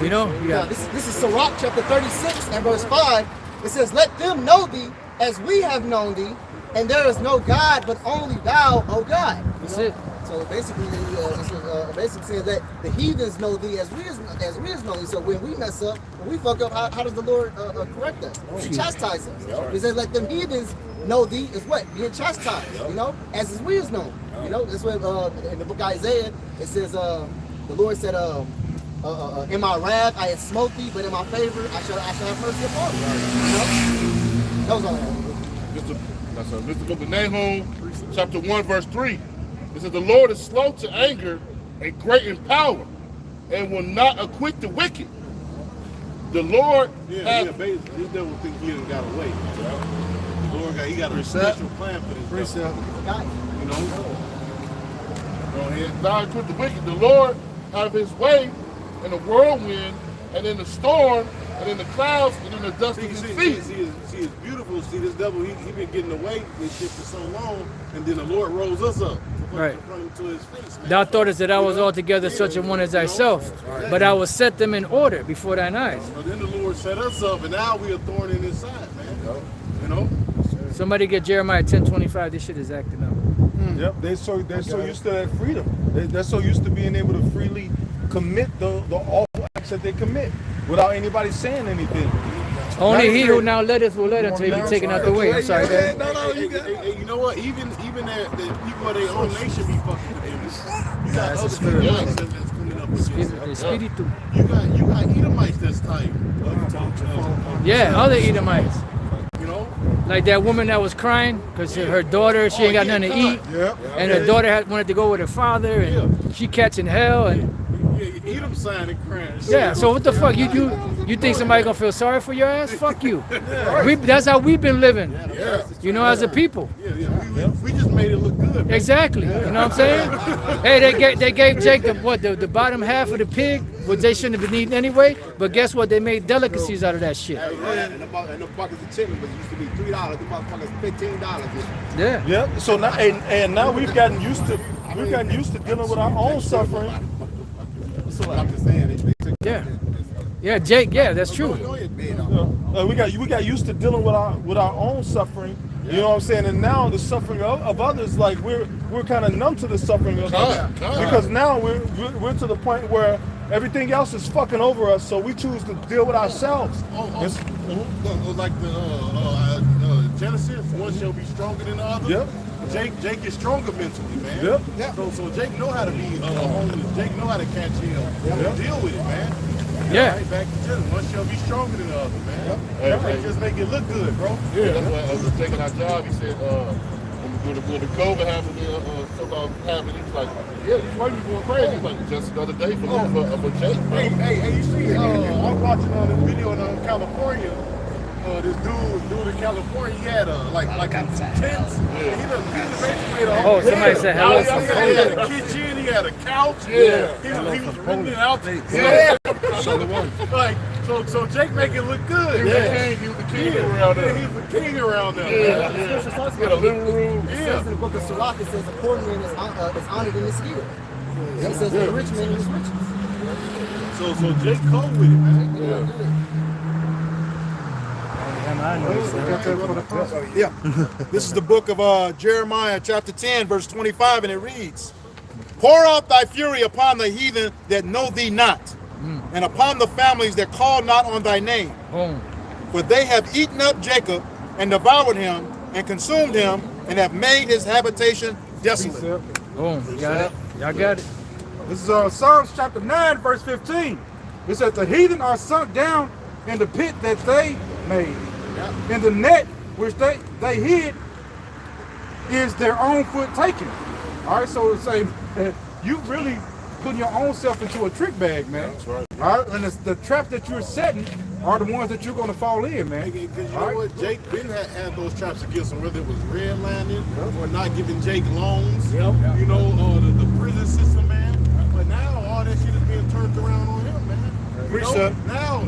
You know? You Yeah, got this is Sirach chapter 36 and verse 5. It says, let them know thee as we have known thee, and there is no God but only thou, O God. That's it. So basically, basically says that the heathens know thee as we is know thee. So when we mess up, when we fuck up, how does the Lord correct us? He chastises us. He says, let them heathens know thee as what? Being chastised, you know, as we is known. You know, that's what in the book of Isaiah, it says, the Lord said, in my wrath I had smote thee, but in my favor I shall have mercy upon thee. You know? That was all I had. This is the book of Nahum, chapter 1, verse 3. It says, the Lord is slow to anger and great in power, and will not acquit the wicked. The Lord hath... This devil think he done got away. The Lord got a special plan for this. Precept. You know? Go ahead. Not acquit the wicked. The Lord have his way in the whirlwind, and in the storm, and in the clouds, and in the dust of his feet. See, it's beautiful. See, this devil, he been getting away with shit for so long, and then the Lord rose us up. Right. To his face, man. Thou thoughtest that I was altogether such a one as thyself, but I will set them in order before thine eyes. But then the Lord set us up, and now we are thorn in his side, man. You know? Somebody get Jeremiah 10:25. This shit is acting up. Yep, they're so used to that freedom. They're so used to being able to freely commit the awful acts that they commit without anybody saying anything. Only he who now letteth will let until he be taken out the way. I'm sorry, Yeah, Dad. no, Hey, you know what? Even the people of their own nation be fucking with them. You got That's a other spirit. people that's coming up with this. Espiritu. You got Edomites that's tight. Yeah, other Edomites. You know? Like that woman that was crying because her daughter, she ain't got nothing to eat, and her daughter wanted to go with her father, and she catching hell, and Edom sign and crying. yeah. So what the fuck you think somebody gonna feel sorry for your ass? Fuck you. That's how we've been living, you know, as a people. We just made it look good. Man. Exactly. You know what I'm saying? Hey, they gave Jake the bottom half of the pig, which they shouldn't have been eating anyway. But guess what? They made delicacies out of that shit. And the buckets of chicken was used to be $3. The motherfuckers $15. Yeah. Yeah. So now, and now we've gotten used to dealing with our own suffering. I'm just saying. Yeah. Yeah, Jake. Yeah, that's true. We got used to dealing with our own suffering. You know what I'm saying? And now the suffering of others, like we're kind of numb to the suffering of others because now we're to the point where everything else is fucking over us. So we choose to deal with ourselves. Like the Genesis, one shall be stronger than the other. Yep. Jake is stronger mentally, man. Yep. So Jake know how to be homeless. Jake know how to catch hell. Deal with it, man. Yeah. Right, back to Genesis. One shall be stronger than the other, man. Hey, just make it look good, bro. Yeah, that's why I was taking our job. He said, when the COVID happened, happened, he was like, yeah, these white people are crazy. He's like, just another day for Jake, bro. Hey, you see, I was watching this video in California. This dude in California, he had like tents. Yeah. He done made a whole somebody said hello. He had a kitchen, he had a couch. Yeah. He was renting out. Yeah. Like, so Jake make it look good. He was the king around there. He was the king around there. The scripture talks about a living room. It says in the book of Sirach, it says a poor man is honored in his skill. It says a rich man in his riches. So Jake cold with it, man. Yeah. This is the book of Jeremiah chapter 10 verse 25, and it reads, pour out thy fury upon the heathen that know thee not, and upon the families that call not on thy name. For they have eaten up Jacob and devoured him and consumed him and have made his habitation desolate. Boom. Got it. Y'all got it. This is Psalms chapter 9 verse 15. It says the heathen are sunk down in the pit that they made. In the net which they hid is their own foot taken. All right, so it's say you really putting your own self into a trick bag, man. That's right. All right, and the trap that you're setting are the ones that you're going to fall in, man. Because you know what, Jake didn't have those traps against him, whether it was redlining or not giving Jake loans. You know, the prison system, man. But now all that shit is being turned around on him, man.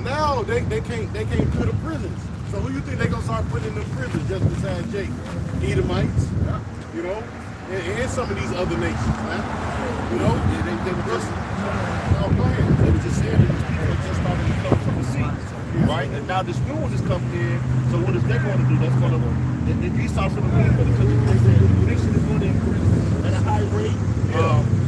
Now they can't put the prisons. So who you think they gonna start putting in the prisons just besides Jake? Edomites, you know, and some of these other nations, man. You know, they were just they were just saying that these people are just starting to come from the sea, right? And now this new one is coming in. So what is they going to do? That's going to these are from the people because the nation is going to increase at a high rate.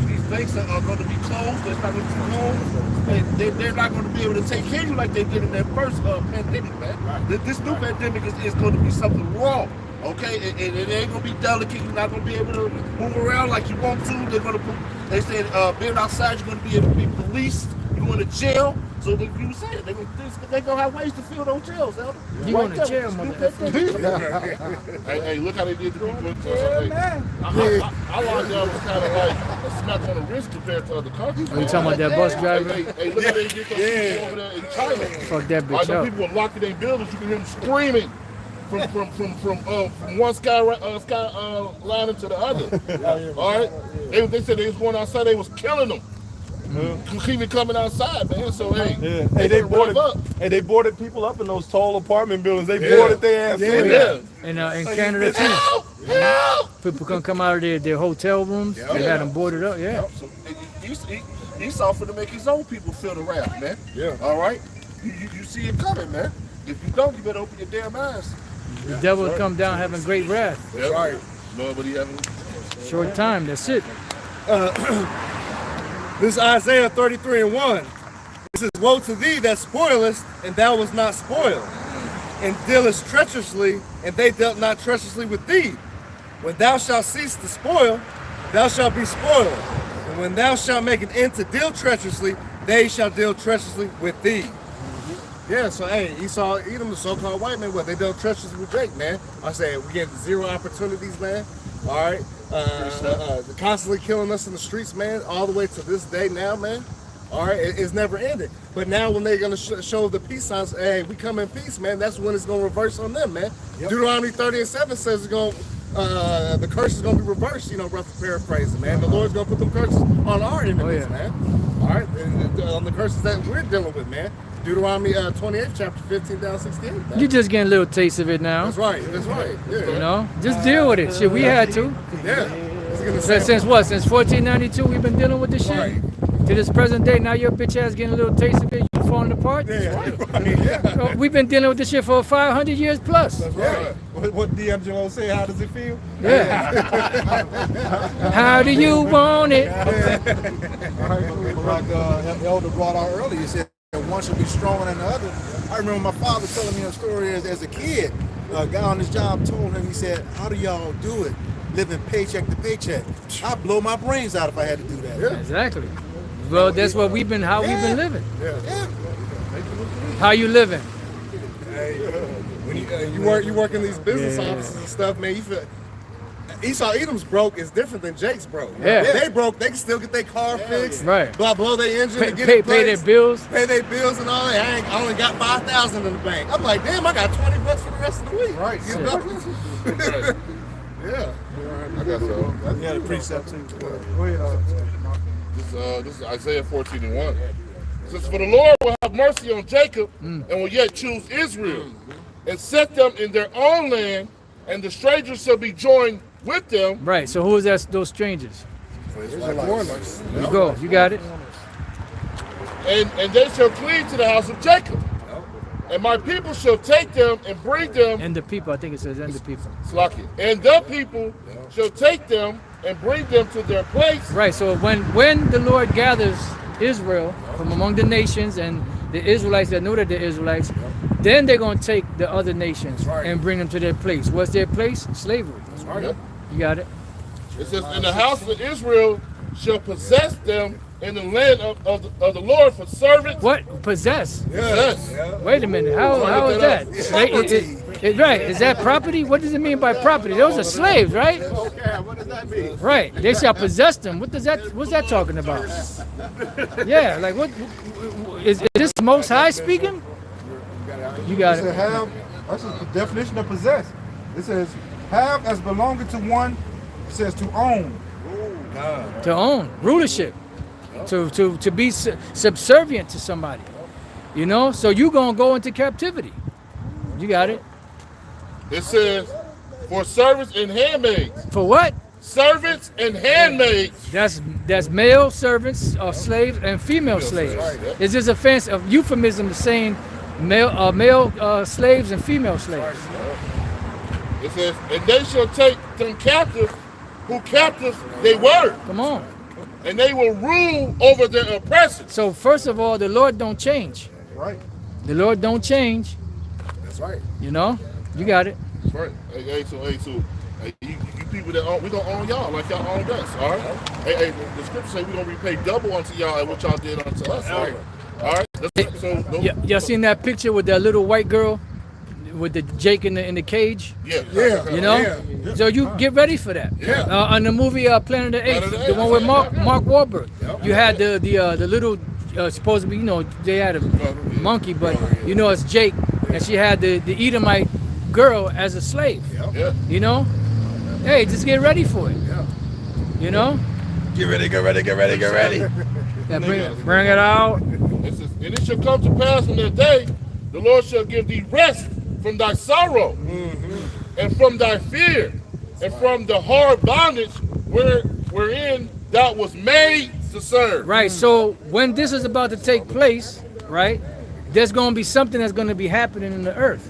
These banks are going to be closed. They're not going to be closed. They're not going to be able to take care of you like they did in that first pandemic, man. Right. This new pandemic is going to be something wrong. Okay, and it ain't gonna be delicate. You're not gonna be able to move around like you want to. They're gonna put. They said being outside, you're gonna be able to be policed. You're going to jail. So like you said, they're gonna have ways to fill those jails, Elder. You going to jail, motherfucker? Hey, look how they did the people. Our lockdown was kind of like a smack on the wrist compared to other countries. Are you talking about that bus driver? Hey, look how they get those people over there in China. Fuck that bitch up. People were locked in their buildings. You can hear them screaming. From one sky line to the other. All right, they said they was going outside. They was killing them. Even coming outside, man. So hey, they boarded people up in those tall apartment buildings. They boarded their ass in. And in Canada too. Help! People can come out of their hotel rooms. They had them boarded up. Yeah. So he saw for to make his own people feel the wrath, man. Yeah. All right. You see it coming, man. If you don't, you better open your damn eyes. The devil will come down having great wrath. That's right. Nobody having short time. That's it. This is Isaiah 33:1. It says, woe to thee that spoilest, and thou wast not spoiled, and dealest treacherously, and they dealt not treacherously with thee. When thou shalt cease to spoil, thou shalt be spoiled. And when thou shalt make an end to deal treacherously, they shall deal treacherously with thee. Yeah, so hey, Esau, Edom, the so-called white man, what they done treacherous with Jake, man. I said we get 0 opportunities, man. All right, constantly killing us in the streets, man, all the way to this day now, man. All right, it's never ended. But now when they're gonna show the peace signs, hey, we come in peace, man. That's when it's gonna reverse on them, man. Yep. Deuteronomy 30:7 says it's gonna. The curse is going to be reversed, you know, rough paraphrasing, man. The Lord's going to put them curses on our enemies, man. All right, and on the curses that we're dealing with, man. Deuteronomy 28, chapter 15 down 68. Man. You just getting a little taste of it now. That's right. That's right. Yeah. You know, just deal with it. Shit, we had to. Yeah. Since what? Since 1492, we've been dealing with this shit. Right. To this present day, now your bitch ass getting a little taste of it. You falling apart. Yeah. Right. Yeah. We've been dealing with this shit for 500 years plus. That's right. What D'Angelo say? How does it feel? Yeah. How do you want it? Like Elder brought out earlier, he said one should be stronger than the other. I remember my father telling me a story as a kid. A guy on his job told him, he said, "How do y'all do it? Living paycheck to paycheck. I'd blow my brains out if I had to do that." Yeah. Exactly. Well, that's what we've been living. Yeah. How you living? Hey, when you work in these business offices and stuff, man, you feel Esau Edom's broke is different than Jake's broke. Yeah. They broke, they can still get their car fixed. Right. Blow their engine and get pay it their bills. Pay their bills and all that. I only got $5,000 in the bank. I'm like, damn, I got $20 for the rest of the week. Right. You know? Yeah. I got so. Yeah, the precept too. This is Isaiah 14:1. It says, "For the Lord will have mercy on Jacob and will yet choose Israel and set them in their own land, and the strangers shall be joined with them." Right. So who is that? Those strangers? Foreigners. You go. You got it. And they shall cleave to the house of Jacob. And my people shall take them and bring them. And the people. I think it says and the people. And the people shall take them and bring them to their place. Right. So when the Lord gathers Israel from among the nations and the Israelites that know that they're Israelites, then they're going to take the other nations and bring them to their place. What's their place? Slavery. That's right. Yeah. You got it. It says, "And the house of Israel shall possess them in the land of the Lord for servants." What? Possess? Yes. Wait a minute. How is that? Right. Is that property? What does it mean by property? Those are slaves, right? Okay, what does that mean? Right. They shall possess them. What's that talking about? Yeah, like what is this Most High speaking? You got It it. says have, that's just the definition of possess. It says have as belonging to one. It says to own. To own, rulership, to be subservient to somebody, you know. So you gonna go into captivity. You got it. It says, "For servants and handmaids." For what? Servants and handmaids. That's male servants or slaves and female slaves. It's just a fancy of euphemism of saying male slaves and female slaves. It says, "And they shall take them captive, who captives they were." Come on. And they will rule over their oppressors. So first of all, the Lord don't change. Right. The Lord don't change. That's right. You know, you got it. That's right. Hey, you people that own, we gonna own y'all like y'all owned us. All right. Hey, the scripture say we gonna repay double unto y'all and what y'all did unto us. All right. All right. Y'all seen that picture with that little white girl with the Jake in the cage? Yeah. You know? Yeah. So you get ready for that. Yeah. On the movie Planet of the Apes, the one with Mark Wahlberg. You had the little supposed to be, you know, they had a monkey, but you know it's Jake, and she had the Edomite girl as a slave. Yeah. You know? Hey, just get ready for it. Yeah. You know? Get ready, get ready, get ready, get ready. Yeah, bring it out. It says, "And it shall come to pass in that day, the Lord shall give thee rest from thy sorrow, and from thy fear, and from the hard bondage wherein thou was made to serve." Right. So when this is about to take place, right, there's going to be something that's going to be happening in the earth.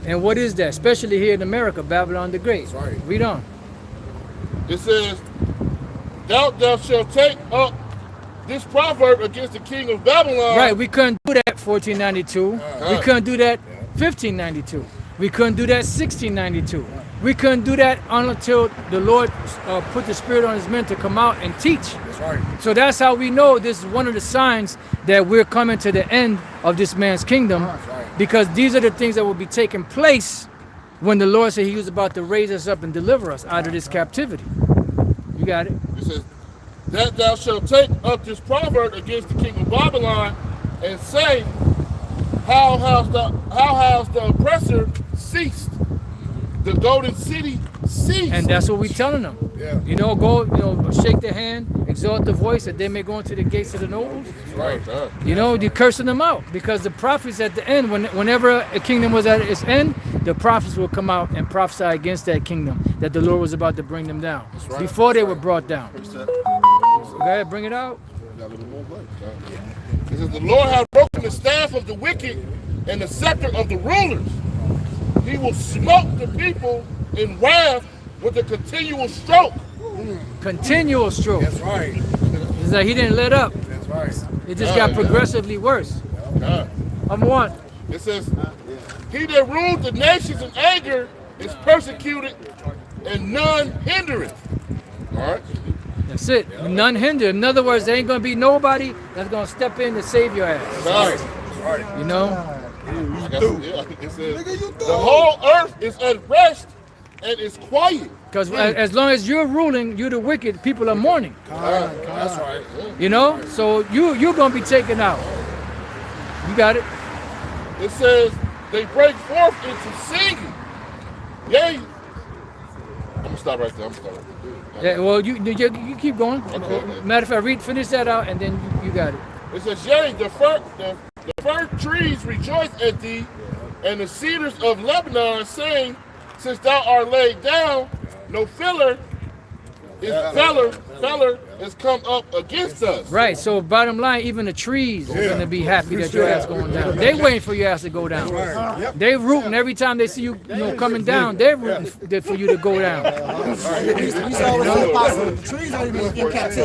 And what is that? Especially here in America, Babylon the Great. That's right. Read on. It says, thou shalt take up this proverb against the king of Babylon. Right. We couldn't do that 1492. We couldn't do that 1592. We couldn't do that 1692. we couldn't do that until the Lord put the Spirit on his men to come out and teach. That's right. So that's how we know this is one of the signs that we're coming to the end of this man's kingdom, because these are the things that will be taking place when the Lord said he was about to raise us up and deliver us out of this captivity. You got it? It says, that thou shalt take up this proverb against the king of Babylon and say, how has the oppressor ceased? The golden city ceased. And that's what we're telling them. Yeah. You know, go, shake their hand, exalt the voice, that they may go into the gates of the nobles. Right. You know, you're cursing them out, because the prophets at the end, whenever a kingdom was at its end, the prophets will come out and prophesy against that kingdom, that the Lord was about to bring them down before they were brought down. Go ahead, bring it out. It says, the Lord hath broken the staff of the wicked and the scepter of the rulers. He will smote the people in wrath with a continual stroke. Continual stroke. That's right. It's like he didn't let up. That's right. It just got progressively worse. Number one. It says, he that ruled the nations in anger is persecuted, and none hindereth. All right. That's it. None hinder. In other words, there ain't going to be nobody that's going to step in to save your ass. Right. You know? It says, the whole earth is at rest and is quiet. Because as long as you're ruling, you're the wicked, people are mourning. That's right. You know? So you're going to be taken out. You got it? It says, they break forth into singing. Yea. I'm going to stop right there. Yeah, well, you keep going. Okay. Matter of fact, finish that out, and then you got it. It says, yea, the fir trees rejoice at thee, and the cedars of Lebanon saying, since thou art laid down, no feller has come up against us. Right, so bottom line, even the trees are going to be happy that your ass going down. They waiting for your ass to go down. They rooting every time they see you, coming down. They're rooting for you to go down. We saw what's so possible. The trees are even in captivity.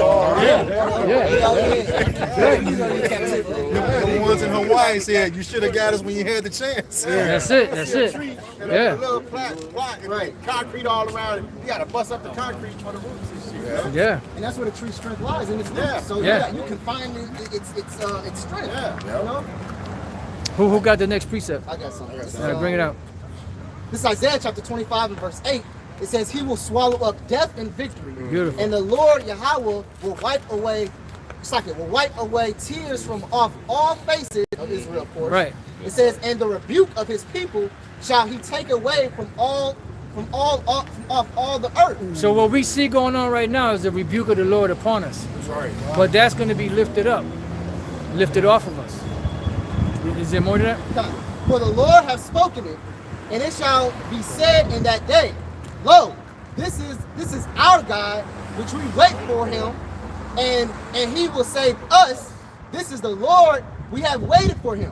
The ones in Hawaii said, you should have got us when you had the chance. That's it. A little plot, right? Concrete all around it. You gotta bust up the concrete for the roots and shit. Yeah. And that's where the tree's strength lies, in its roots. So you can find its strength. You know? Who got the next precept? I got something. All right, bring it out. This is Isaiah chapter 25 and verse 8. It says, he will swallow up death and victory. Beautiful. And the Lord Yahweh will wipe away tears from off all faces of Israel, of course. Right. It says, and the rebuke of his people shall he take away from off all the earth. So what we see going on right now is the rebuke of the Lord upon us. That's right. But that's going to be lifted up, lifted off of us. Is there more to that? For the Lord hath spoken it, and it shall be said in that day, lo, this is our God, which we wait for him, and he will save us. This is the Lord, we have waited for him.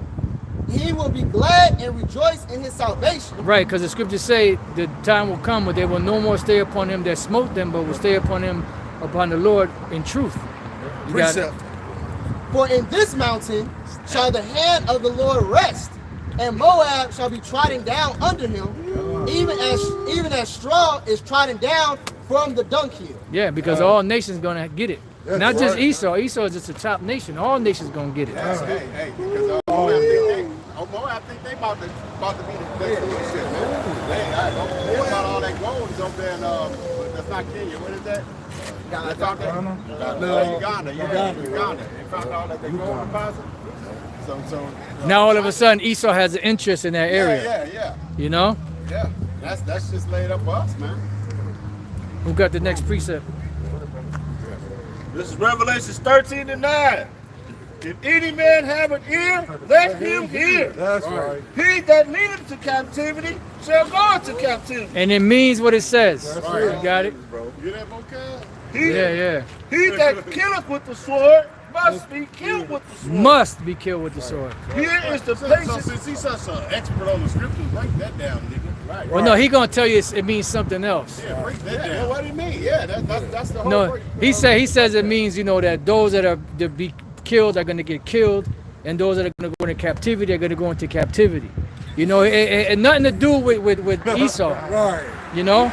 He will be glad and rejoice in his salvation. Right, because the scriptures say the time will come when they will no more stay upon him that smote them, but will stay upon the Lord in truth. You got it? For in this mountain shall the hand of the Lord rest, and Moab shall be trodden down under him, even as straw is trodden down from the dunghill. Yeah, because all nations going to get it. Not just Esau. Esau is just a top nation. All nations going to get it. Hey, because Moab think they about to be the best shit, man. Don't forget about all that gold is over there in, that's not Kenya. What is that? Uganda. They found all that gold deposit. So Now all of a sudden Esau has an interest in that area. Yeah. You know? Yeah. That's just laid up for us, man. Who got the next precept? This is Revelation 13:9. If any man have an ear, let him hear. That's right. He that leadeth to captivity shall go into captivity. And it means what it says. right. You got it? You that vocab? Yeah. He that killeth with the sword must be killed with the sword. Must be killed with the sword. Here is the So patience. since he's such an expert on the scriptures, break that down, nigga. Right. Well, no, he going to tell you it means something else. Yeah, break that down. What do you mean? Yeah, that's the whole No, break. he says it means, that those that are to be killed are going to get killed, and those that are going to go into captivity are going to go into captivity. It nothing to do with Esau. Right. You know,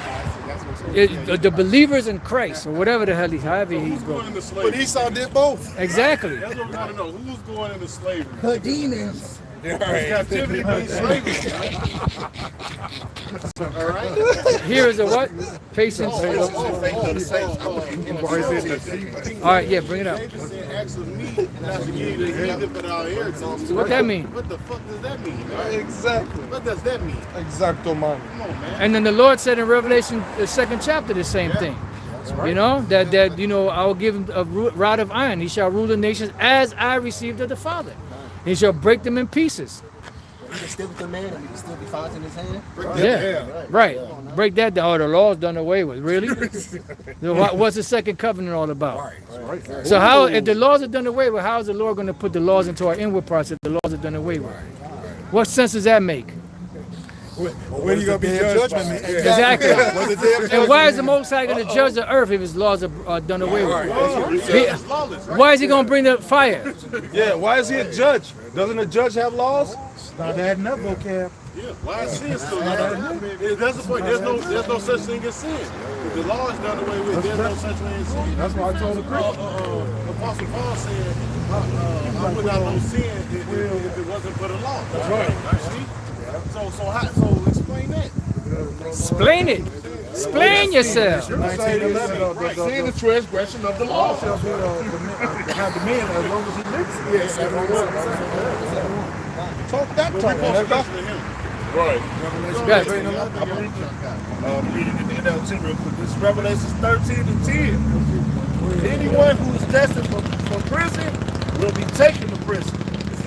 the believers in Christ or whatever the hell however he Who's broke. going into slavery? But Esau did both. Exactly. That's what we want to know. Who's going into slavery? The demons. Captivity means slavery. All right. Here is a what? Patience. All right, yeah, bring it up. David said, "Ask of me, and I shall give you the kingdom for our inheritance." What that mean? What the fuck does that mean? Man? Exactly. What does that mean? Exacto, man. Come on, man. And then the Lord said in Revelation, the 2nd chapter, the same thing. You know, that you know, I will give him a rod of iron. He shall rule the nations as I received of the Father. He shall break them in pieces. He can still be the man and he can still be found in his hand. Yeah, right. Break that down. Oh, the law's done away with. Really? What's the second covenant all about? So how, if the laws are done away with, how is the Lord going to put the laws into our inward parts if the laws are done away with? What sense does that make? When are you going to be judged? Exactly. And why is the Most High going to judge the earth if his laws are done away with? Why is he going to bring the fire? Yeah, why is he a judge? Doesn't a judge have laws? Not adding up, vocab. Yeah, why is sin still not done? That's the point. There's no such thing as sin. If the law is done away with, there's no such thing as sin. That's why I told the Christian. Apostle Paul said, I would not know sin if it wasn't for the law. That's right. See? So explain that. Explain it. Explain yourself. 1911. Right. Sin the transgression of the law. Shall be to have the man as long as he lives. Yes, everyone. Talk that talk. Right. I'm reading in the NLT real quick. This is Revelation 13 and 10. Anyone who is destined for prison will be taken to prison.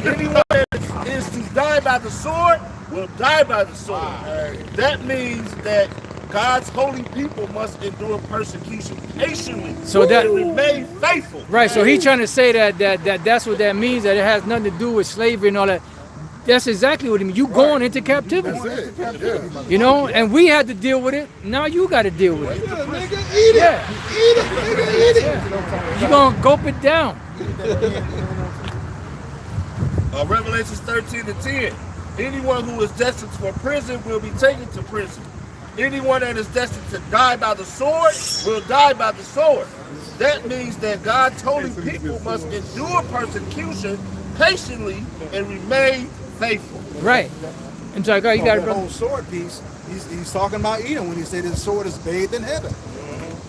Anyone that is to die by the sword will die by the sword. That means that God's holy people must endure persecution patiently. So that and remain faithful. right. So he's trying to say that's what that means. That it has nothing to do with slavery and all that. That's exactly what it means. You going into captivity. You know, and we had to deal with it. Now you got to deal with it. Yeah. You're going to gulp it down. Revelation 13 and 10. Anyone who is destined for prison will be taken to prison. Anyone that is destined to die by the sword will die by the sword. That means that God's holy people must endure persecution patiently and remain faithful. Right. And so, you got it, The brother. whole sword piece, he's talking about Edom when he said his sword is bathed in heaven.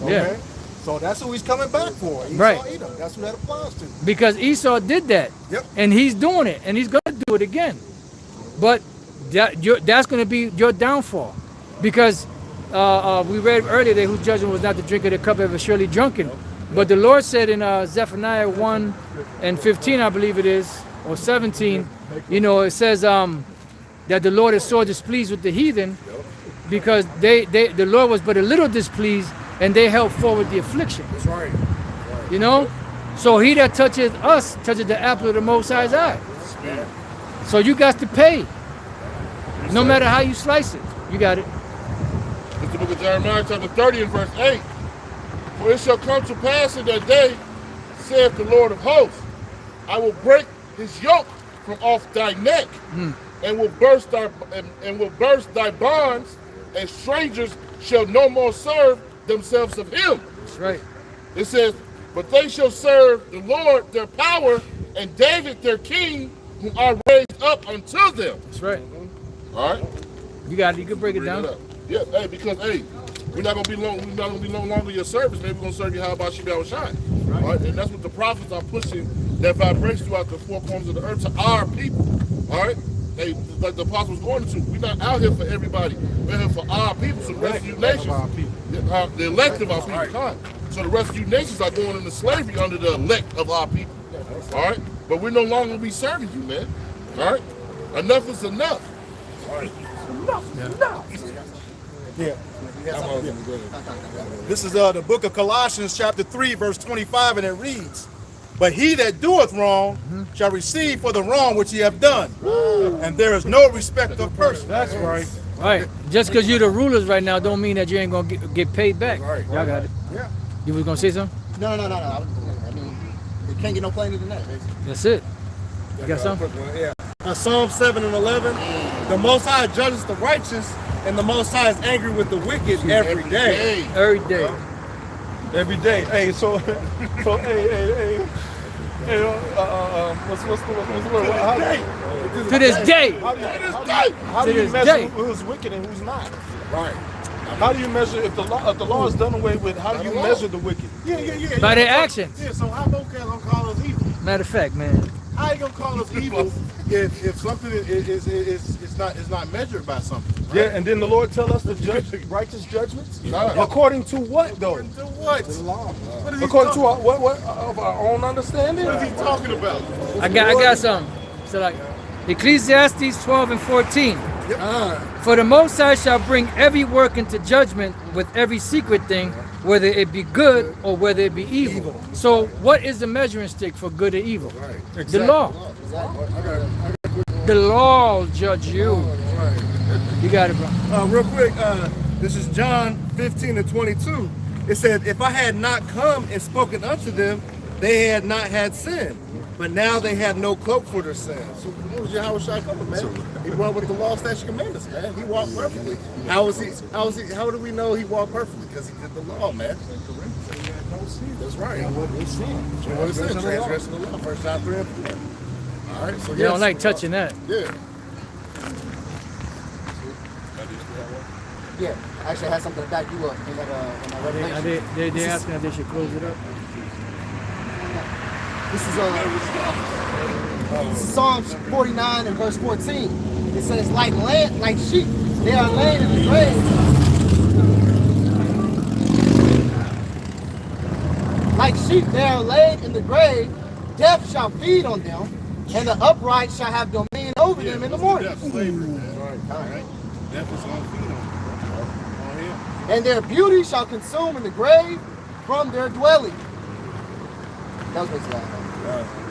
Yeah. So that's who he's coming back for. Esau, Right. Edom. That's who that applies to. Because Esau did that. Yep. And he's doing it. And he's going to do it again. But that's going to be your downfall. Because we read earlier that whose judgment was not to drink of the cup ever surely drunken. But the Lord said in Zephaniah 1 and 15, I believe it is, or 17, you know, it says that the Lord is sore displeased with the heathen because the Lord was but a little displeased and they held forward the affliction. That's right. You know? So he that touches us touches the apple of the Most High's eye. So you got to pay. No matter how you slice it. You got it. It's the book of Jeremiah, chapter 30 and verse 8. For it shall come to pass in that day, saith the Lord of hosts, I will break his yoke from off thy neck, and will burst thy bonds, and strangers shall no more serve themselves of him. That's right. It says, but they shall serve the Lord their power, and David their king, whom I raised up unto them. That's right. All right. You got it. You can break it Bring down. it up. Yeah, hey, because hey, we're not gonna be no longer your service, man. We're gonna serve you how about you be shine. Right. All right. And that's what the prophets are pushing that vibration throughout the four corners of the earth to our people. All right. Hey, like the apostle was going to. We're not out here for everybody. We're here for our people, so the rest of you nations. The elect of our people. Right. So the rest of you nations are going into slavery under the elect of our people. All right. But we're no longer gonna be serving you, man. All right. Enough is enough. All right. Enough is enough. Yeah. This is the book of Colossians chapter 3 verse 25, and it reads, but he that doeth wrong shall receive for the wrong which he hath done. And there is no respect of person. That's right. All right. Just because you're the rulers right now don't mean that you ain't going to get paid back. Right. Y'all got it. Yeah. You was going to say something? No. I mean, it can't get no plainer than that, basically. That's it. You got something? Psalm 7 and 11. The Most High judges the righteous And the Most High is angry with the wicked every day. Every day. Every day. Hey, so hey, what's the word? To this day. How do you measure who's wicked and who's not? Right. How do you measure if the law is done away with? How do you measure the wicked? Yeah. By their actions. Yeah, so how Boca gonna call us evil? Matter of fact, man. How you gonna call us evil if something is not measured by something? Right? Yeah, and then the Lord tell us to judge righteous judgments according to what though? To what? The law. What is he According to talking- what of our own understanding? What is he talking about? I got something. So like Ecclesiastes 12 and 14. For the Most High shall bring every work into judgment with every secret thing, whether it be good or whether it be evil. So what is the measuring stick for good or evil? The law. The law will judge you. You got it, bro. Real quick, this is John 15 and 22. It said, if I had not come and spoken unto them, they had not had sin. But now they have no cloak for their sins. So what was Yahushua coming, man? He walked with the law, statutes, and commandments, man. He walked perfectly. How do we know he walked perfectly? Because he did the law, man. That's right. He wasn't sin. What is sin? Transgressing the law. 1 John 3 and 4. All right. So They don't like touching that. Yeah. Yeah, actually, I had something to back you up in that revelation. They asking if they should close it up. This is Psalms 49 and verse 14. It says, like sheep, they are laid in the grave. Like sheep, they are laid in the grave. Death shall feed on them, and the upright shall have dominion over them in the morning. Death, slavery, man. All right. Death is going to feed on him. And their beauty shall consume in the grave from their dwelling. That was basically all.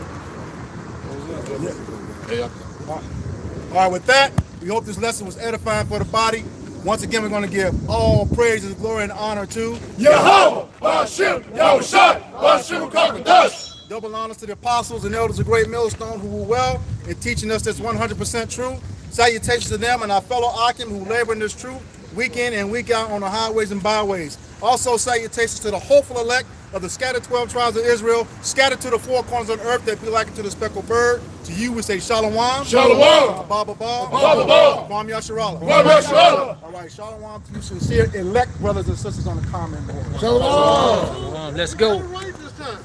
All right, with that, we hope this lesson was edifying for the body. Once again, we're going to give all praises, glory, and honor to Yahweh, Hashem, Yahushua, Hashem, Kakadash. double honors to the apostles and elders of Great Millstone who were well in teaching us this 100% true. Salutations to them and our fellow Akim who labor in this truth week in and week out on the highways and byways. Also salutations to the hopeful elect of the scattered 12 tribes of Israel, scattered to the four corners of the earth that be likened to the speckled bird. To you we say Shalom. Shalom. Baba Ba. Baba Ba. Kwam Yasharala. Kwam Yasharala. All right, Shalom to you sincere elect brothers and sisters on the comment board. Shalom. Let's go. Right this time.